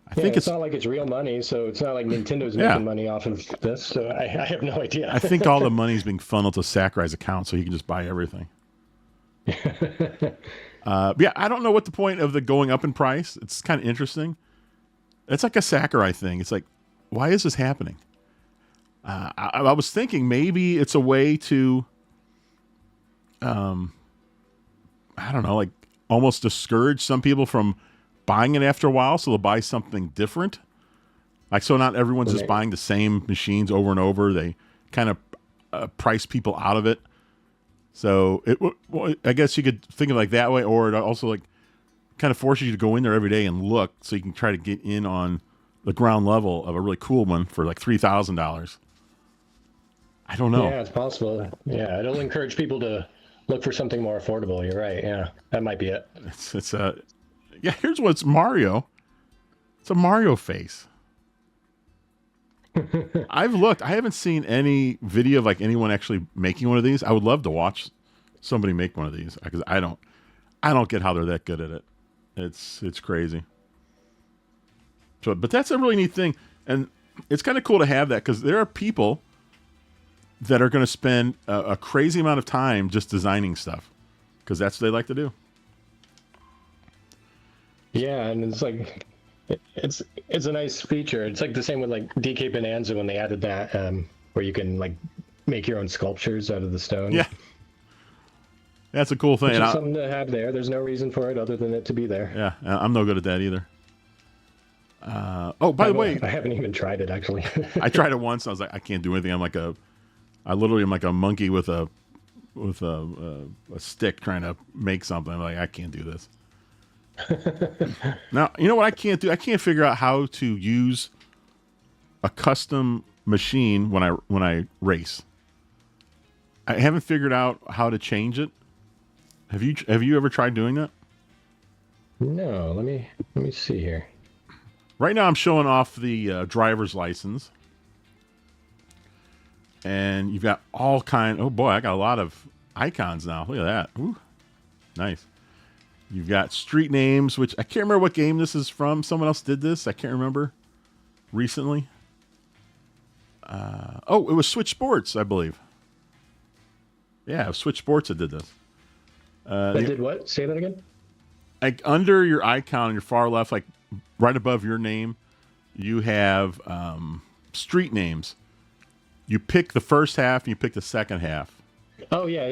I think it's not like it's real money, so it's not like Nintendo's making money off of this. So I have no idea. I think all the money's being funneled to Sakurai's account, so he can just buy everything. Yeah, I don't know what the point of the going up in price. It's kind of interesting. It's like a Sakurai thing. It's like, why is this happening? I was thinking maybe it's a way to, I don't know, like almost discourage some people from buying it after a while, so they'll buy something different. Like, so not everyone's just buying the same machines over and over. They kind of price people out of it. So I guess you could think of it like that way, or it also like kind of forces you to go in there every day and look, so you can try to get in on the ground level of a really cool one for like $3,000. I don't know. Yeah, it's possible. Yeah, it'll encourage people to look for something more affordable. You're right. Yeah, that might be it. Yeah, here's what's Mario. It's a Mario face. I've looked. I haven't seen any video of like anyone actually making one of these. I would love to watch somebody make one of these, because I don't get how they're that good at it. It's crazy. So, but that's a really neat thing, and it's kind of cool to have that, because there are people that are going to spend a crazy amount of time just designing stuff, because that's what they like to do. Yeah, and it's like it's a nice feature. It's like the same with like DK Bonanza when they added that, where you can like make your own sculptures out of the stone. Yeah, that's a cool thing. Which is something to have there. There's no reason for it other than it to be there. Yeah, I'm no good at that either. By the way, I haven't even tried it actually. I tried it once. I was like, I can't do anything. I literally am like a monkey with a stick trying to make something. I'm like, I can't do this. Now, you know what I can't do? I can't figure out how to use a custom machine when I race. I haven't figured out how to change it. Have you ever tried doing that? No, let me see here. Right now I'm showing off the driver's license. And you've got all kind. Oh boy, I got a lot of icons now. Look at that. Ooh, nice. You've got street names, which I can't remember what game this is from. Someone else did this. I can't remember. Recently. It was Switch Sports, I believe. Yeah, it was Switch Sports that did this. They did what? Say that again? Like under your icon on your far left, like right above your name, you have street names. You pick the first half and you pick the second half. Oh, yeah.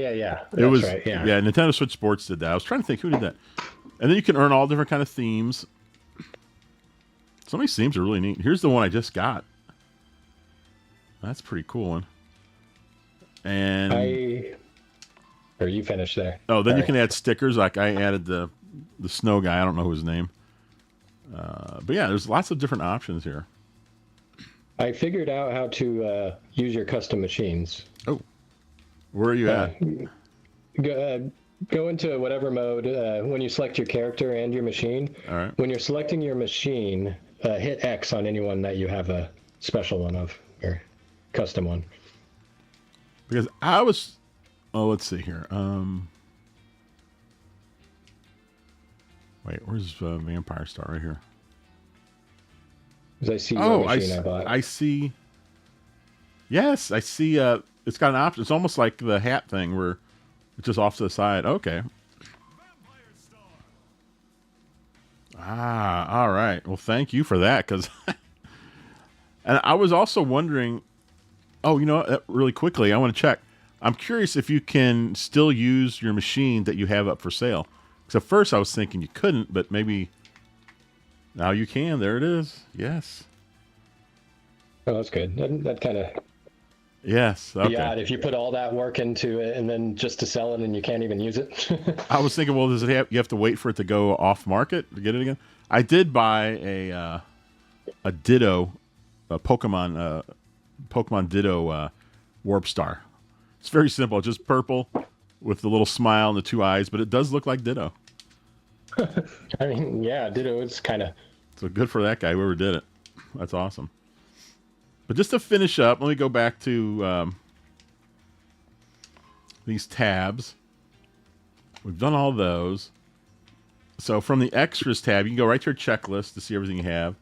That's right, yeah. Yeah, Nintendo Switch Sports did that. I was trying to think who did that. And then you can earn all different kind of themes. Some of these themes are really neat. Here's the one I just got. That's a pretty cool one. And or you finished there. Oh, then you can add stickers. Like I added the snow guy. I don't know his name. But yeah, there's lots of different options here. I figured out how to use your custom machines. Oh, where are you at? Go into whatever mode when you select your character and your machine. All right. When you're selecting your machine, hit X on anyone that you have a special one of, or custom one. Because I was... Oh, let's see here. Wait, where's Vampire Star? Right here. Because I see your machine I bought. I see... Yes, I see it's got an option. It's almost like the hat thing where it's just off to the side. Okay. All right. Well, thank you for that. Because, and I was also wondering. Oh, you know what? Really quickly, I want to check. I'm curious if you can still use your machine that you have up for sale. Because at first I was thinking you couldn't, but maybe now you can. There it is. Yes. Oh, that's good. That kind of yes. Okay. odd if you put all that work into it and then just to sell it and you can't even use it. I was thinking, well, does it have? You have to wait for it to go off market to get it again. I did buy a Ditto, a Pokemon Ditto Warp Star. It's very simple, just purple with the little smile and the two eyes, but it does look like Ditto. I mean, yeah, Ditto is kind of... So good for that guy, whoever did it. That's awesome. But just to finish up, let me go back to these tabs. We've done all those. So from the extras tab, you can go right to your checklist to see everything you have.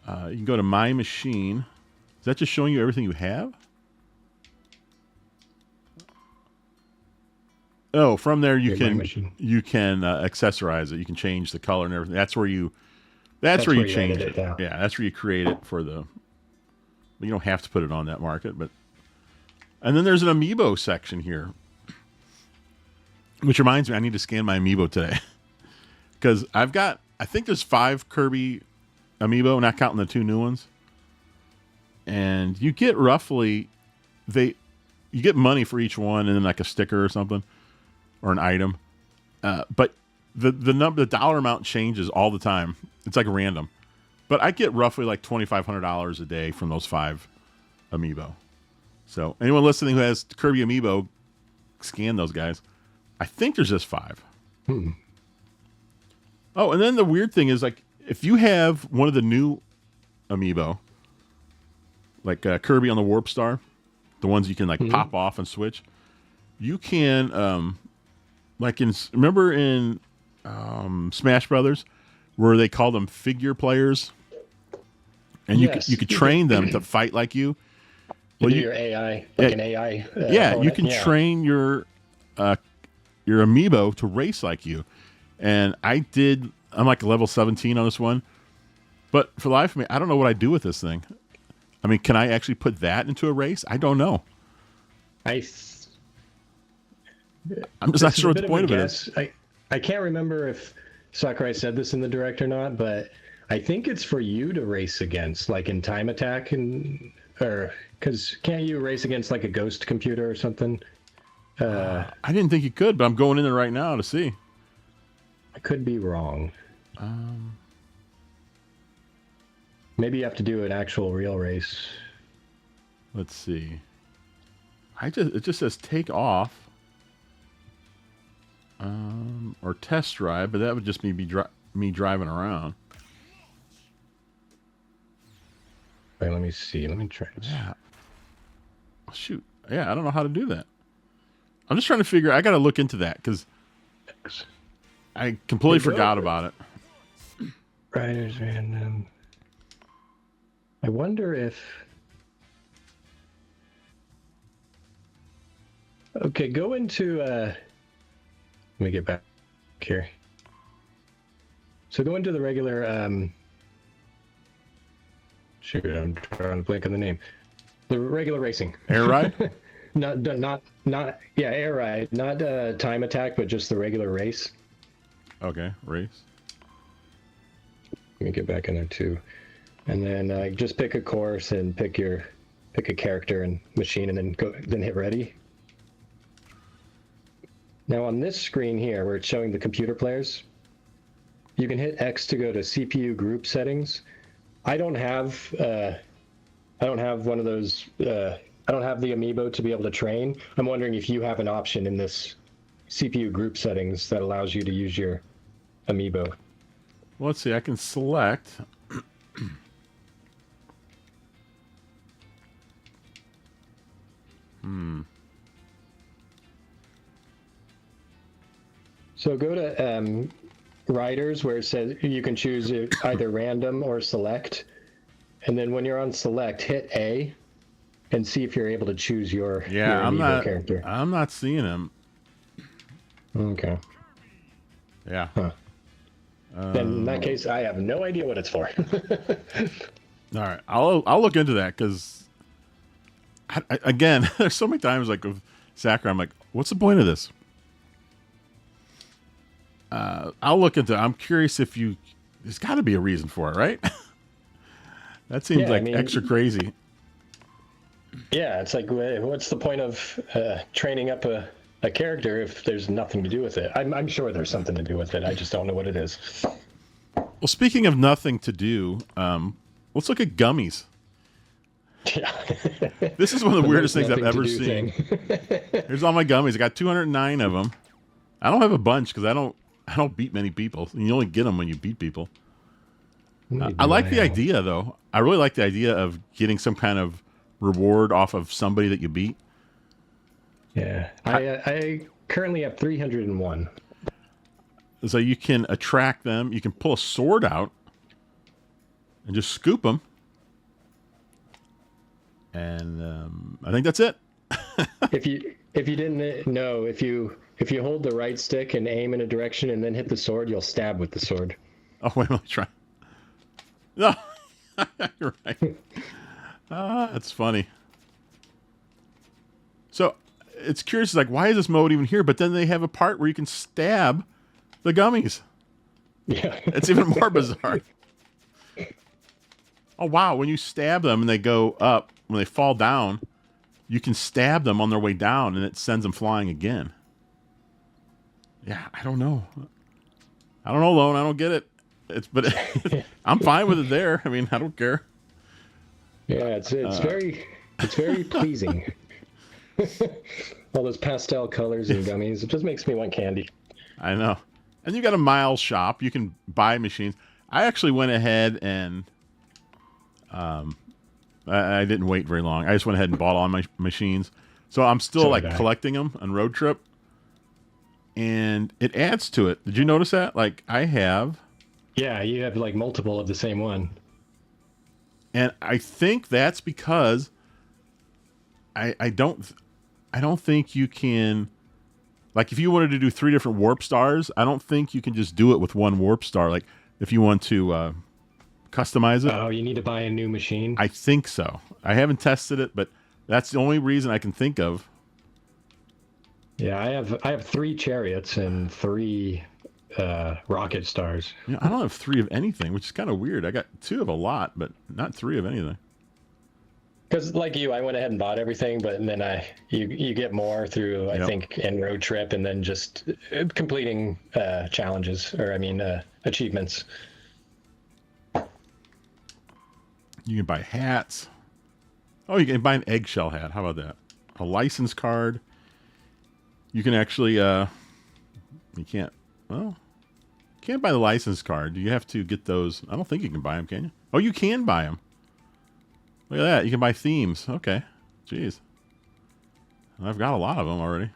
You can go to My Machine. Is that just showing you everything you have? Oh, from there you can accessorize it. You can change the color and everything. That's where you change it. Yeah, that's where you create it for the. You don't have to put it on that market, but. And then there's an amiibo section here, which reminds me, I need to scan my amiibo today because I think there's 5 Kirby amiibo, not counting the 2 new ones. And you get roughly, you get money for each one, and then like a sticker or something, or an item. But the dollar amount changes all the time. It's like random. But I get roughly like $2,500 a day from those 5 amiibo. So anyone listening who has Kirby amiibo, scan those guys. I think there's just 5. Oh, and then the weird thing is, like, if you have one of the new amiibo, like Kirby on the Warp Star, the ones you can like pop off and switch, you can remember in Smash Brothers where they call them figure players, and you could train them to fight like you. Well, your AI, like an AI. You can train your amiibo to race like you, and I'm like level 17 on this one, but for the life of me, I don't know what I do with this thing. I mean, can I actually put that into a race? I don't know. I'm just not sure what the point of it is. I can't remember if Sakurai said this in the direct or not, but I think it's for you to race against, like in Time Attack, because can't you race against like a ghost computer or something? I didn't think you could, but I'm going in there right now to see. I could be wrong. Maybe you have to do an actual real race. Let's see. It just says take off, or test drive, but that would just be me driving around. Wait, let me see. Let me try this. Yeah. Shoot. Yeah, I don't know how to do that. I'm just trying to figure. I got to look into that because I completely forgot about it. Riders random. I wonder if. Okay, go into. Let me get back here. So go into the regular. Shoot, I'm trying to blank on the name. The regular racing. Air ride? not air ride. Not Time Attack, but just the regular race. Okay, race. Let me get back in there too. And then just pick a course and pick a character and machine, and then hit ready. Now on this screen here, where it's showing the computer players, you can hit X to go to CPU group settings. I don't have one of those. I don't have the amiibo to be able to train. I'm wondering if you have an option in this CPU group settings that allows you to use your amiibo. Well, let's see. I can select. So go to Riders, where it says you can choose either random or select. And then when you're on select, hit A. and see if you're able to choose your I'm amiibo not. character. I'm not seeing him. Okay. Yeah. Huh. Then in that case, I have no idea what it's for. All right, I'll look into that because, again, there's so many times like with Sakurai, I'm like, what's the point of this? I'll look into. I'm curious if you. There's got to be a reason for it, right? That seems Yeah, like I mean, extra crazy. Yeah, it's like, what's the point of training up a character if there's nothing to do with it? I'm sure there's something to do with it. I just don't know what it is. Well, speaking of nothing to do, let's look at gummies. Yeah. This is one of the weirdest things I've Nothing ever to do seen. thing. Here's all my gummies. I got 209 of them. I don't have a bunch because I don't beat many people. You only get them when you beat people. I like the idea, though. I really like the idea of getting some kind of reward off of somebody that you beat. Yeah, I currently have 301. So you can attract them. You can pull a sword out and just scoop them. And I think that's it. If you didn't know, if you hold the right stick and aim in a direction and then hit the sword, you'll stab with the sword. Oh, wait, let me try. No, you're right. That's funny. So it's curious, like, why is this mode even here? But then they have a part where you can stab the gummies. Yeah. It's even more bizarre. Oh, wow. When you stab them and they go up, when they fall down, you can stab them on their way down and it sends them flying again. Yeah, I don't know. Lone. I don't get it. But I'm fine with it there. I mean, I don't care. Yeah, it's very pleasing. All those pastel colors and gummies. It just makes me want candy. I know. And you got a Miles shop. You can buy machines. I actually went ahead and I didn't wait very long. I just went ahead and bought all my machines. So I'm still collecting them on Road Trip. And it adds to it. Did you notice that? Like I have. Yeah, you have like multiple of the same one. And I think that's because I don't think you can, like if you wanted to do 3 different warp stars, I don't think you can just do it with one warp star. Like if you want to customize it. Oh, you need to buy a new machine? I think so. I haven't tested it, but that's the only reason I can think of. Yeah, I have 3 chariots and 3 rocket stars. Yeah, I don't have 3 of anything, which is kind of weird. I got 2 of a lot, but not 3 of anything. Because like you, I went ahead and bought everything, but then you get more through I think in Road Trip and then just completing challenges or achievements. You can buy hats. Oh, you can buy an eggshell hat. How about that? A license card. You can actually you can't. Well, you can't buy the license card. You have to get those. I don't think you can buy them, can you? Oh, you can buy them. Look at that. You can buy themes. Okay. Jeez. I've got a lot of them already.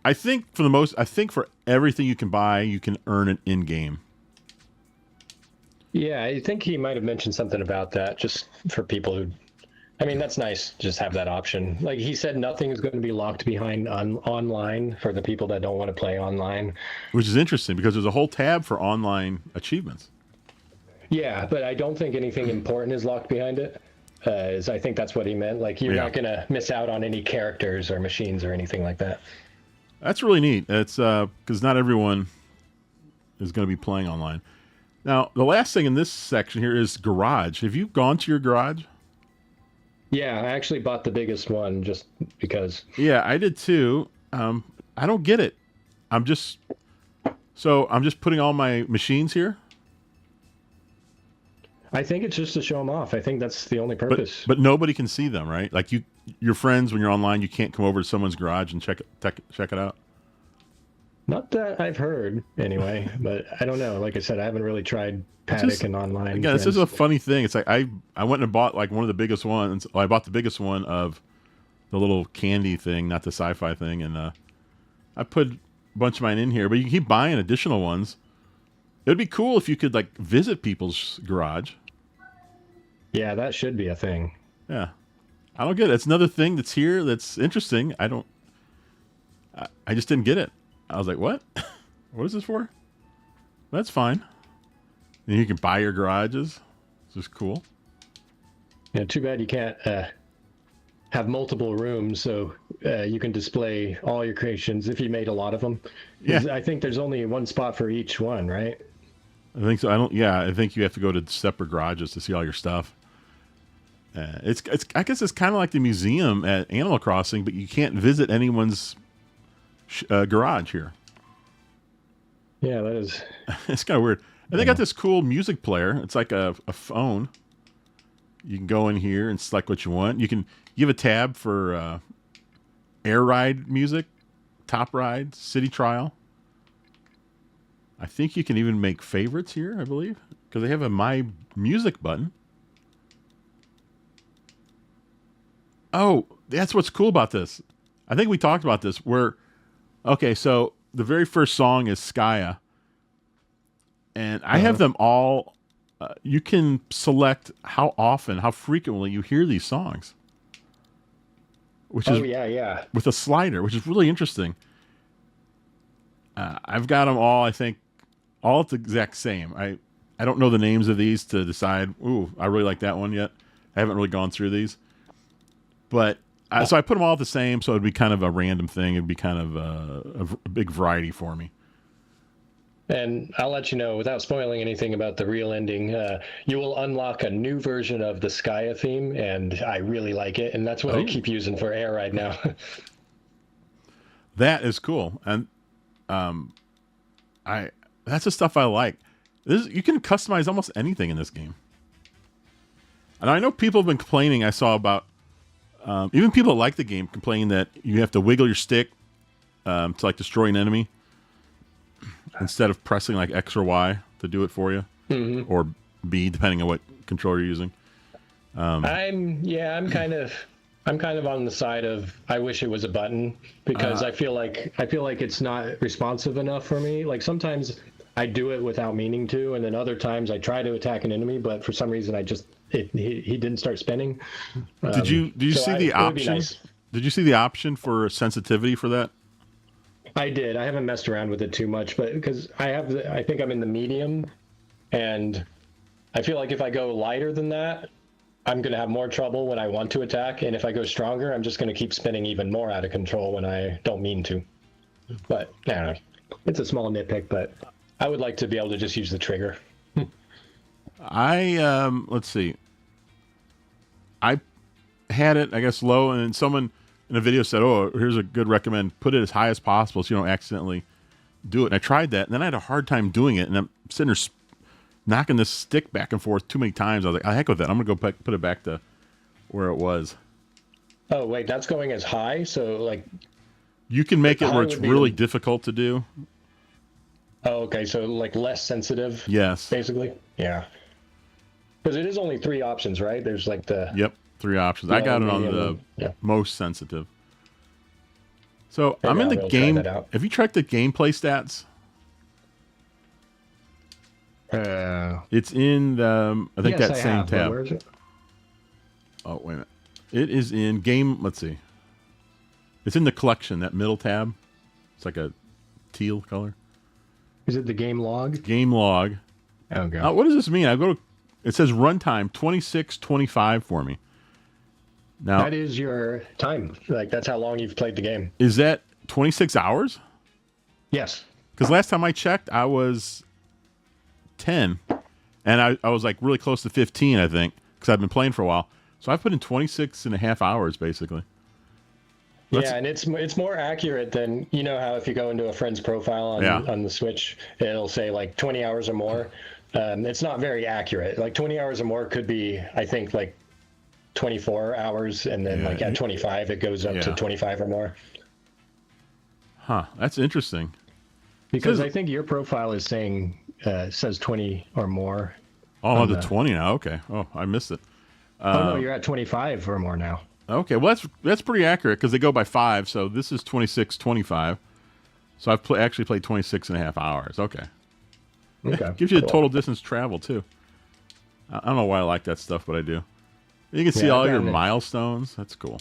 I think for everything you can buy, you can earn it in-game. Yeah, I think he might have mentioned something about that just for people who... I mean, that's nice. Just have that option. Like he said, nothing is going to be locked behind online for the people that don't want to play online. Which is interesting because there's a whole tab for online achievements. Yeah, but I don't think anything important is locked behind it. I think that's what he meant. Like you're not going to miss out on any characters or machines or anything like that. That's really neat. It's because not everyone is going to be playing online. Now, the last thing in this section here is garage. Have you gone to your garage? Yeah, I actually bought the biggest one just because. Yeah, I did too. I don't get it. I'm just putting all my machines here. I think it's just to show them off. I think that's the only purpose. But nobody can see them, right? Like your friends when you're online, you can't come over to someone's garage and check it out. Not that I've heard, anyway. But I don't know. Like I said, I haven't really tried Paddock and online. Again, this is a funny thing. It's like I went and bought like one of the biggest ones. I bought the biggest one of the little candy thing, not the sci-fi thing, and I put a bunch of mine in here. But you can keep buying additional ones. It'd be cool if you could like visit people's garage. Yeah, that should be a thing. Yeah, I don't get it. It's another thing that's here that's interesting. I just didn't get it. I was like, what? What is this for? That's fine. And you can buy your garages. It's just cool. Yeah, too bad you can't have multiple rooms so you can display all your creations if you made a lot of them. Yeah. I think there's only one spot for each one, right? I think so. I think you have to go to separate garages to see all your stuff. It's I guess it's kind of like the museum at Animal Crossing, but you can't visit anyone's garage here. Yeah, that is. It's kind of weird. And they got this cool music player. It's like a phone. You can go in here and select what you want. You have a tab for air ride music, top ride, city trial. I think you can even make favorites here, I believe, because they have a My Music button. Oh, that's what's cool about this. I think we talked about this. So the very first song is Skya, and I have them all. You can select how often, how frequently you hear these songs, which is with a slider, which is really interesting. I've got them all. I think all the exact same. I don't know the names of these to decide. Ooh, I really like that one yet. I haven't really gone through these, but so I put them all the same. So it'd be kind of a random thing. It'd be kind of a big variety for me. And I'll let you know, without spoiling anything about the real ending, you will unlock a new version of the Skya theme, and I really like it, and that's what I keep using for Air Ride now. That is cool, and that's the stuff I like. You can customize almost anything in this game, and I know people have been complaining. I saw about even people that like the game complaining that you have to wiggle your stick to like destroy an enemy, instead of pressing like X or Y to do it for you, or B, depending on what controller you're using. I'm kind of on the side of I wish it was a button, because I feel like it's not responsive enough for me. Like sometimes I do it without meaning to, and then other times I try to attack an enemy, but for some reason he didn't start spinning. Did you see the option? Nice. Did you see the option for sensitivity for that? I did. I haven't messed around with it too much, but because I think I'm in the medium, and I feel like if I go lighter than that, I'm going to have more trouble when I want to attack, and if I go stronger, I'm just going to keep spinning even more out of control when I don't mean to. But I don't know. It's a small nitpick, but I would like to be able to just use the trigger. Let's see. I had it, I guess, low, and then someone in a video said, "Oh, here's a good recommend. Put it as high as possible so you don't accidentally do it." And I tried that, and then I had a hard time doing it. And I'm sitting there knocking this stick back and forth too many times. I was like, "I heck with that. I'm gonna go put it back to where it was." Oh wait, that's going as high. So like, you can make it where it's really difficult to do. Oh, okay. So like less sensitive. Yes. Basically. Yeah. Because it is only 3 options, right? There's like the. Yep. 3 options. I got it on the most sensitive. So maybe I'm in the game. Have you checked the gameplay stats? It's in I think that same tab. Where is it? Oh, wait a minute. It is in game. Let's see. It's in the collection, that middle tab. It's like a teal color. Is it the game log? Game log. Okay. What does this mean? It says runtime 26:25 for me. Now, that is your time. Like, that's how long you've played the game. Is that 26 hours? Yes. Because last time I checked, I was 10. And I was like really close to 15, I think, because I've been playing for a while. So I've put in 26 and a half hours, basically. Yeah, and it's more accurate than, you know how if you go into a friend's profile on the Switch, it'll say like 20 hours or more. It's not very accurate. Like 20 hours or more could be, I think, like 24 hours, and then like at 25 it goes up to 25 or more. Huh, that's interesting. Because I think your profile is saying says 20 or more. Oh, the 20 now. Okay. Oh, I missed it. No, you're at 25 or more now. Okay, well that's pretty accurate because they go by 5. So this is 26:25. So I've actually played 26 and a half hours. Okay. Okay. Gives you a total distance travel too. I don't know why I like that stuff, but I do. You can see Yeah, all your milestones. That's cool.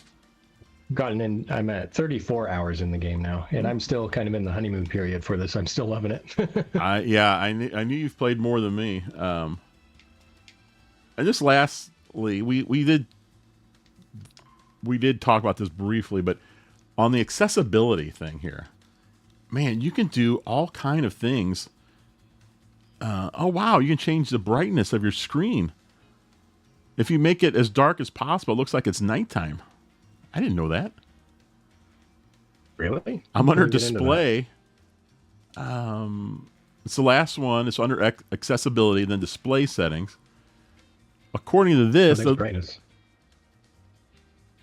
I'm at 34 hours in the game now, and I'm still kind of in the honeymoon period for this. I'm still loving it. I knew you've played more than me. And just lastly, we did talk about this briefly, but on the accessibility thing here, man, you can do all kind of things. Oh wow, you can change the brightness of your screen. If you make it as dark as possible, it looks like it's nighttime. I didn't know that. Really? I'm under display. It's the last one. It's under accessibility, then display settings. According to this, brightness.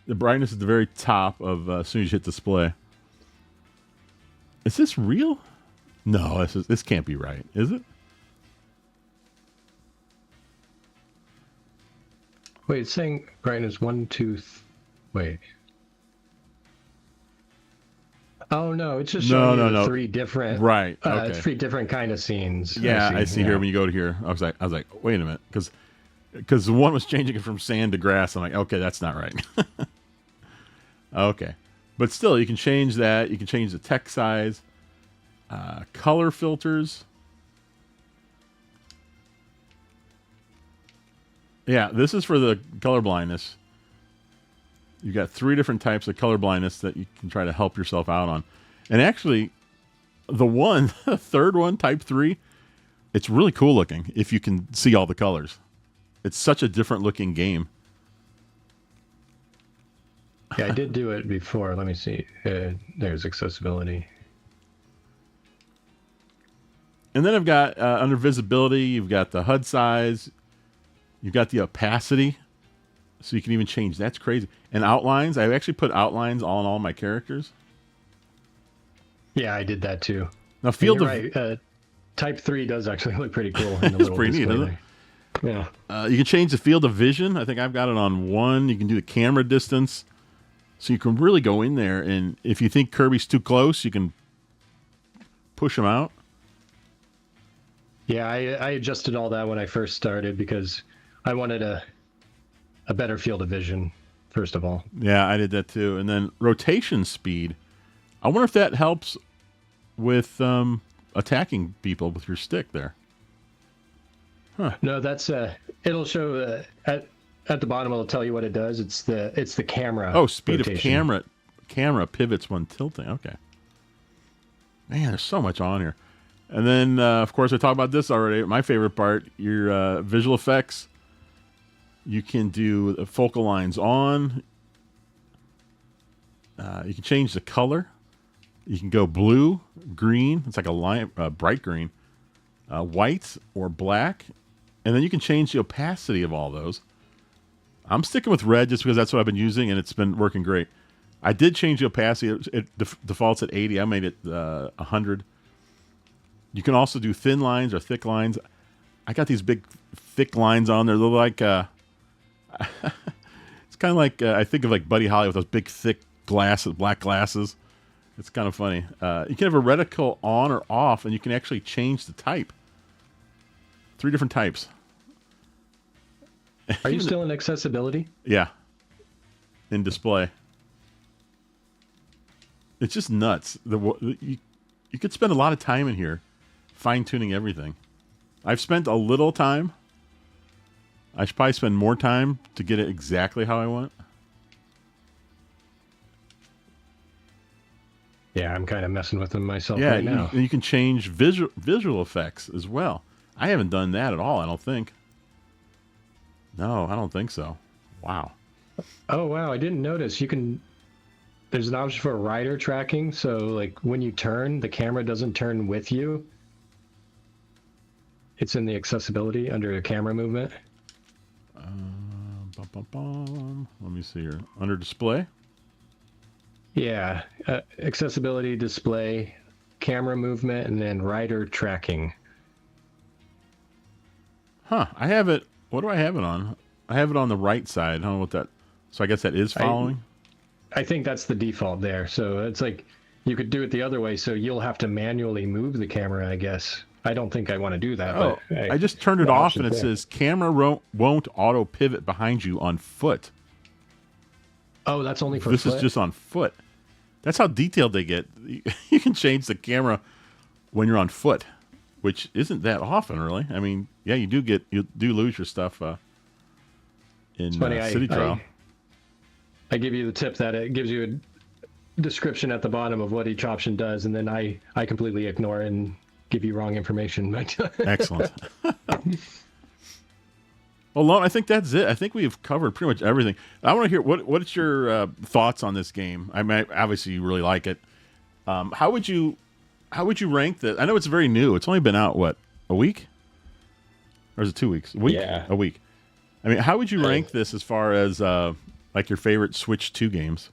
The brightness is at the very top of as soon as you hit display. Is this real? No, this can't be right, is it? Wait, it's saying brightness 1, 2. Wait. Oh no, it's just showing you the 3 different. Right. Okay. 3 different kind of scenes. Yeah, I see here when you go to here. I was like, wait a minute, because the one was changing it from sand to grass. I'm like, okay, that's not right. Okay, but still, you can change that. You can change the text size, color filters. Yeah, this is for the color blindness. You've got 3 different types of color blindness that you can try to help yourself out on. And actually, the third one, type 3, it's really cool looking if you can see all the colors. It's such a different looking game. Yeah, I did do it before. Let me see. There's accessibility. And then I've got, under visibility, you've got the HUD size. You've got the opacity. So you can even change. That's crazy. And outlines. I actually put outlines on all my characters. Yeah, I did that too. Now, right. Type 3 does actually look pretty cool. In the it's pretty neat, isn't it? Yeah. You can change the field of vision. I think I've got it on 1. You can do the camera distance. So you can really go in there. And if you think Kirby's too close, you can push him out. Yeah, I adjusted all that when I first started because I wanted a better field of vision, first of all. Yeah, I did that too. And then rotation speed. I wonder if that helps with attacking people with your stick there. Huh. No, that's it'll show at the bottom. It'll tell you what it does. It's the camera. Oh, speed rotation. of camera pivots when tilting. Okay. Man, there's so much on here. And then, of course, I talked about this already. My favorite part, your visual effects. You can do the focal lines on. You can change the color. You can go blue, green. It's like a bright green, white or black. And then you can change the opacity of all those. I'm sticking with red just because that's what I've been using, and it's been working great. I did change the opacity. It defaults at 80. I made it 100. You can also do thin lines or thick lines. I got these big, thick lines on there. They're like, it's kind of like, I think of like Buddy Holly with those big, thick glasses, black glasses. It's kind of funny. You can have a reticle on or off, and you can actually change the type. 3 different types. Are you still in accessibility? Yeah. In display. It's just nuts. You could spend a lot of time in here fine-tuning everything. I've spent a little time. I should probably spend more time to get it exactly how I want. Yeah, I'm kind of messing with them myself right now. You can change visual effects as well. I haven't done that at all, I don't think. No, I don't think so. Wow. Oh, wow. I didn't notice. There's an option for rider tracking. So, like, when you turn, the camera doesn't turn with you. It's in the accessibility under camera movement. Let me see here. Under display? Yeah. Accessibility, display, camera movement, and then rider tracking. Huh. I have it. What do I have it on? I have it on the right side. I don't know what that... So I guess that is following? I think that's the default there. So it's like you could do it the other way. So you'll have to manually move the camera, I guess. I don't think I want to do that. Oh, But I just turned it the off, and option's it there. says camera won't auto pivot behind you on foot. Oh, that's only for This foot? is just on foot. That's how detailed they get. You can change the camera when you're on foot, which isn't that often, really. I mean, yeah, you do lose your stuff in funny, City Trial. I give you the tip that it gives you a description at the bottom of what each option does, and then I completely ignore it and give you wrong information. Excellent. Well, Lone, I think that's it. I think we've covered pretty much everything. I want to hear what's your thoughts on this game. I mean, obviously you really like it. How would you rank this? I know it's very new. It's only been out a week, or is it 2 weeks? A week? Yeah. A week. I mean, how would you rank this as far as like your favorite Switch 2 games?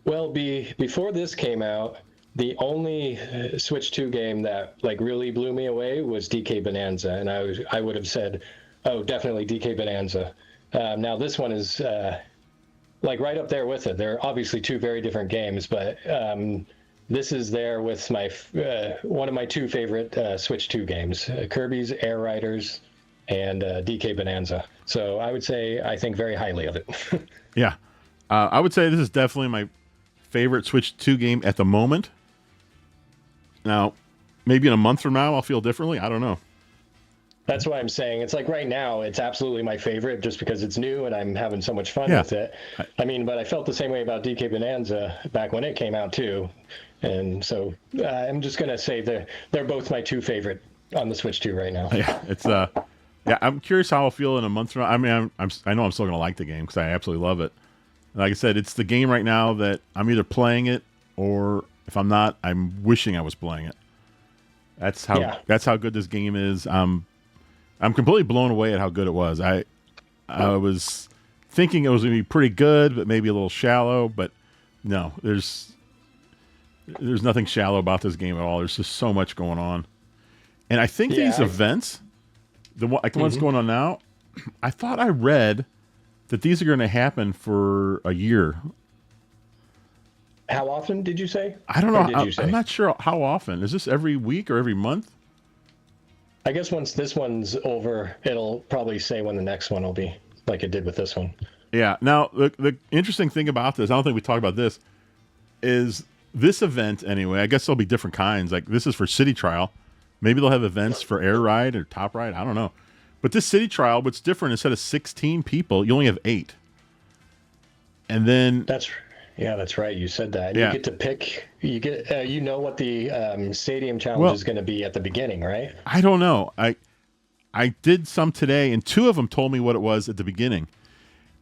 Well, before this came out, the only Switch 2 game that like really blew me away was DK Bonanza, and I would have said, oh, definitely DK Bonanza. Now this one is like right up there with it. They're obviously two very different games, but this is there with my one of my two favorite Switch 2 games, Kirby's Air Riders and DK Bonanza. So I would say I think very highly of it. Yeah. I would say this is definitely my favorite Switch 2 game at the moment. Now, maybe in a month from now, I'll feel differently. I don't know. That's why I'm saying it's like right now, it's absolutely my favorite just because it's new and I'm having so much fun with it. I mean, but I felt the same way about DK Bonanza back when it came out too. And so I'm just going to say they're both my two favorite on the Switch 2 right now. Yeah, it's yeah. I'm curious how I'll feel in a month from now. I mean, I know I'm still gonna like the game because I absolutely love it. Like I said, it's the game right now that I'm either playing it or if I'm not, I'm wishing I was playing it. That's how good this game is. I'm completely blown away at how good it was. I was thinking it was gonna be pretty good, but maybe a little shallow. But no, there's nothing shallow about this game at all. There's just so much going on, and I think these events. The one's going on now, I thought I read that these are going to happen for a year. How often did you say? I don't know. I'm not sure how often. Is this every week or every month? I guess once this one's over, it'll probably say when the next one will be, like it did with this one. Yeah. Now, the interesting thing about this, I don't think we talked about this, is this event anyway. I guess there'll be different kinds. Like this is for City Trial. Maybe they'll have events for Air Ride or Top Ride. I don't know. But this City Trial, what's different, instead of 16 people, you only have 8. And then... That's right. You said that. Yeah. You get to pick... You get. You know what the stadium challenge is going to be at the beginning, right? I don't know. I did some today, and 2 of them told me what it was at the beginning.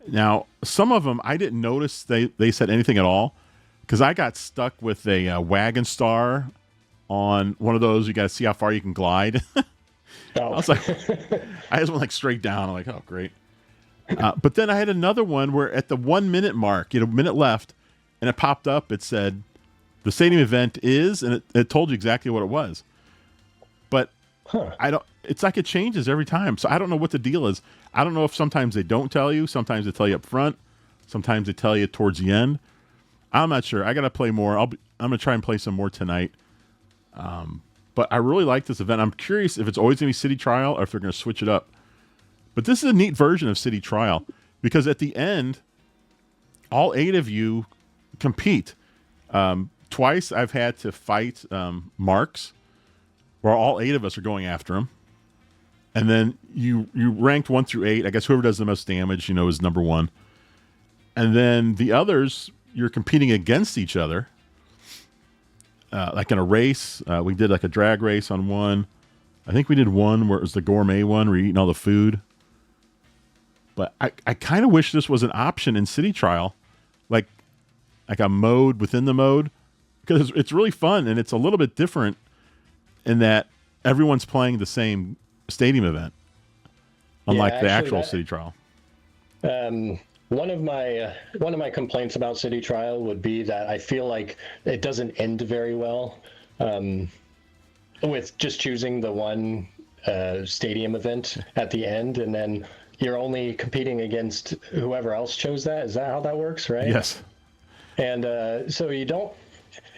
Now, some of them, I didn't notice they said anything at all, because I got stuck with a wagon star on one of those. You got to see how far you can glide. I was like, I just went like straight down. I'm like, oh, great. But then I had another one where at the 1 minute mark, a minute left, and it popped up. It said the stadium event is, and it told you exactly what it was. But it's like it changes every time. So I don't know what the deal is. I don't know if sometimes they don't tell you. Sometimes they tell you up front. Sometimes they tell you towards the end. I'm not sure. I got to play more. I'm going to try and play some more tonight. But I really like this event. I'm curious if it's always going to be City Trial or if they're going to switch it up. But this is a neat version of City Trial because at the end, all 8 of you compete. Twice I've had to fight Marks, where all 8 of us are going after him. And then you ranked 1 through 8. I guess whoever does the most damage, is number 1. And then the others, you're competing against each other. Like in a race, we did like a drag race on one. I think we did one where it was the gourmet one where you're eating all the food. But I kind of wish this was an option in City Trial, like a mode within the mode, because it's really fun and it's a little bit different in that everyone's playing the same stadium event, unlike the actual City Trial. One of my complaints about City Trial would be that I feel like it doesn't end very well with just choosing the one stadium event at the end, and then you're only competing against whoever else chose that. Is that how that works, right? Yes. And so you don't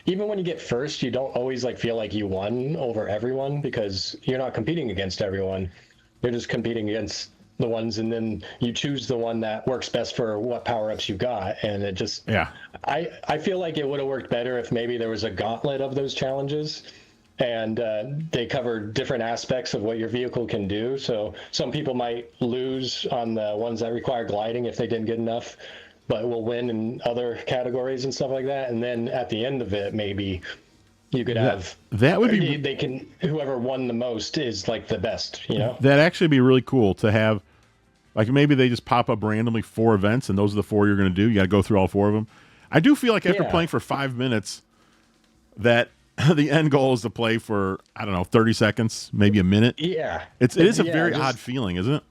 even when you get first, you don't always like feel like you won over everyone because you're not competing against everyone. You're just competing against the ones, and then you choose the one that works best for what power-ups you got. And it just, I feel like it would have worked better if maybe there was a gauntlet of those challenges, and they covered different aspects of what your vehicle can do. So some people might lose on the ones that require gliding if they didn't get enough, but will win in other categories and stuff like that. And then at the end of it, maybe you could have that would be they can, whoever won the most is like the best, you know. That'd actually be really cool to have. Like maybe they just pop up randomly 4 events, and those are the 4 you're going to do. You got to go through all 4 of them. I do feel like after playing for 5 minutes, that the end goal is to play for, I don't know, 30 seconds, maybe a minute. Yeah, it is a very odd feeling, isn't it?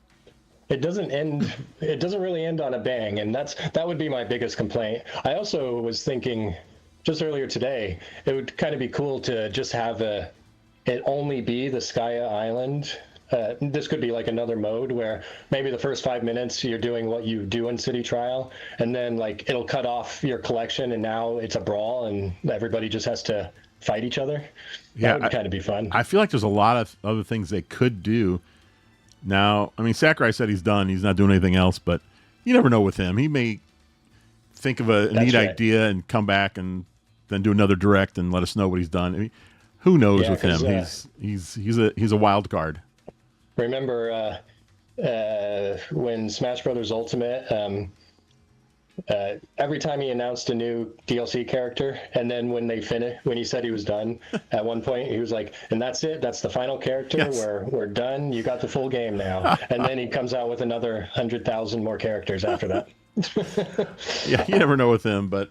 It doesn't end. It doesn't really end on a bang, and that would be my biggest complaint. I also was thinking just earlier today, it would kind of be cool to just have it only be the Skya Island. This could be like another mode where maybe the first 5 minutes you're doing what you do in City Trial, and then like it'll cut off your collection, and now it's a brawl, and everybody just has to fight each other. Yeah, that would kind of be fun. I feel like there's a lot of other things they could do. Now, I mean, Sakurai said he's done. He's not doing anything else, but you never know with him. He may think of a neat idea and come back and then do another direct and let us know what he's done. I mean, who knows with him? He's a wild card. Remember when Smash Brothers Ultimate, every time he announced a new DLC character, and then when he said he was done, at one point he was like, "And that's it. That's the final character. Yes. We're done. You got the full game now." And then he comes out with another 100,000 more characters after that. Yeah, you never know with him, but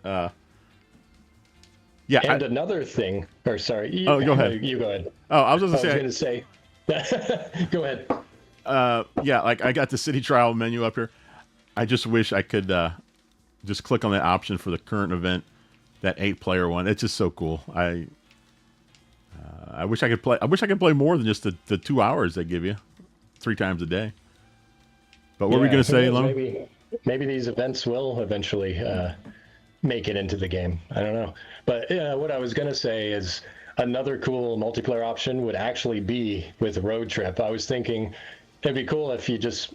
yeah. And another thing, or sorry, go ahead. You go ahead. Oh, I was just going to say. Go ahead. Yeah, like I got the City Trial menu up here. I just wish I could just click on that option for the current event, that 8-player one. It's just so cool. I wish I could play. I wish I could play more than just the 2 hours they give you 3 times a day. But what were we going to say, Lone? Maybe these events will eventually make it into the game. I don't know. But what I was going to say is, another cool multiplayer option would actually be with Road Trip. I was thinking it'd be cool if you just,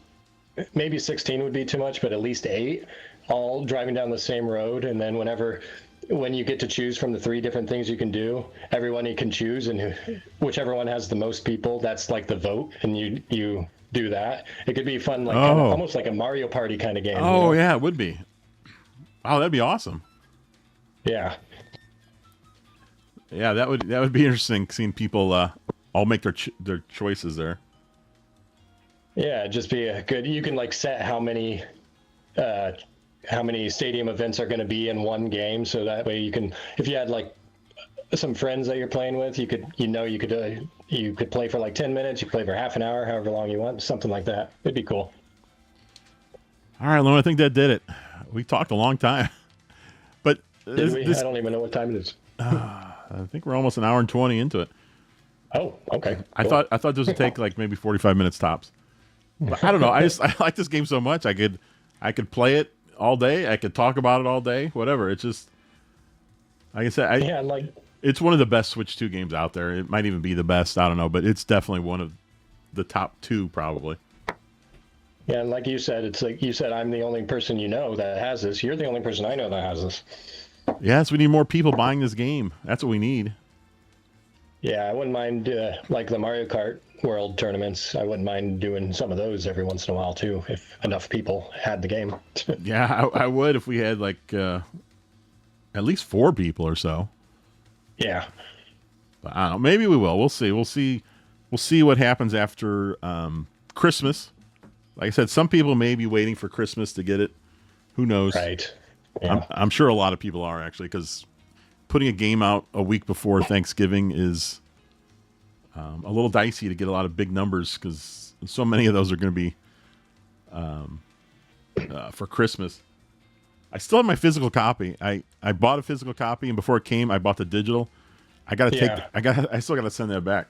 maybe 16 would be too much, but at least 8, all driving down the same road. And then when you get to choose from the 3 different things you can do, everyone you can choose, and whichever one has the most people, that's like the vote, and you do that. It could be fun, like kind of, almost like a Mario Party kind of game. Oh, you know? Yeah, it would be. Oh, that'd be awesome. Yeah. Yeah, that would be interesting, seeing people all make their choices there. Yeah, just be a good. You can like set how many stadium events are going to be in one game, so that way you can, if you had like some friends that you're playing with, you could play for like 10 minutes, you play for half an hour, however long you want, something like that. It'd be cool. All right, Lone, I think that did it. We talked a long time, but I don't even know what time it is. I think we're almost an hour and 20 into it. Oh, okay. Cool. I thought this would take like maybe 45 minutes tops. But I don't know. I like this game so much. I could play it all day. I could talk about it all day. Whatever. It's just, like I said, it's one of the best Switch 2 games out there. It might even be the best. I don't know, but it's definitely one of the top 2 probably. Yeah, and like you said, it's like you said, I'm the only person you know that has this. You're the only person I know that has this. Yes, we need more people buying this game. That's what we need. Yeah, I wouldn't mind like the Mario Kart World tournaments. I wouldn't mind doing some of those every once in a while too, if enough people had the game. Yeah, I would if we had like at least 4 people or so. Yeah. But I don't know. Maybe we will. We'll see. We'll see what happens after Christmas. Like I said, some people may be waiting for Christmas to get it. Who knows? Right. Yeah. I'm sure a lot of people are, actually, because putting a game out a week before Thanksgiving is a little dicey to get a lot of big numbers, because so many of those are going to be for Christmas. I still have my physical copy. I bought a physical copy, and before it came, I bought the digital. I still got to send that back.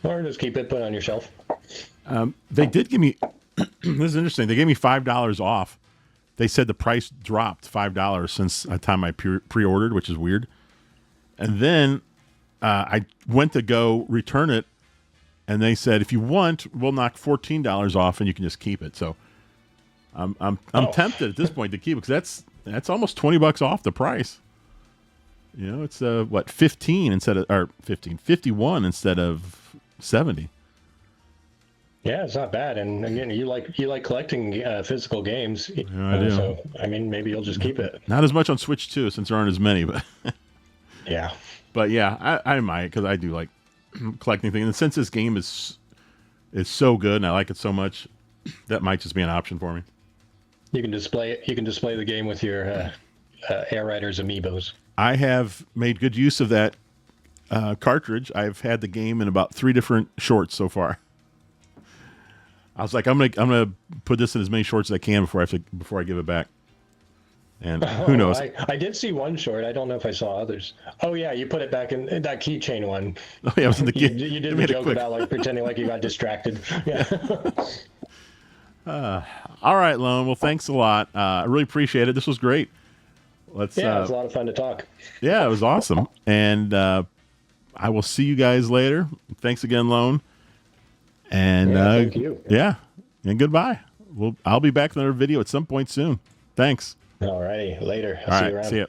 Or just keep it put on your shelf. They did give me. This is interesting. They gave me $5 off they said the price dropped $5 since the time I pre-ordered, which is weird. And then I went to go return it, and they said, if you want, we'll knock $14 off, and you can just keep it. So I'm tempted at this point to keep it, because that's almost $20 off the price. You know, it's 15 instead of, or 51 instead of 70. Yeah, it's not bad. And again, you like collecting physical games. Yeah, I do. So I mean, maybe you'll just keep it. Not as much on Switch 2, since there aren't as many, but yeah. But yeah, I might, because I do like collecting things. And since this game is so good and I like it so much, that might just be an option for me. You can display the game with your Air Riders amiibos. I have made good use of that cartridge. I've had the game in about 3 different shorts so far. I was like, I'm gonna put this in as many shorts as I can before I give it back. And who knows? I did see one short. I don't know if I saw others. Oh yeah, you put it back in that keychain one. Oh yeah, it was in the you did the joke about like pretending like you got distracted. Yeah. All right, Lone. Well, thanks a lot. I really appreciate it. This was great. It was a lot of fun to talk. Yeah, it was awesome. And I will see you guys later. Thanks again, Lone. And thank you. Yeah, and goodbye. I'll be back with another video at some point soon. Thanks. All righty, later. All See you right, around. see ya.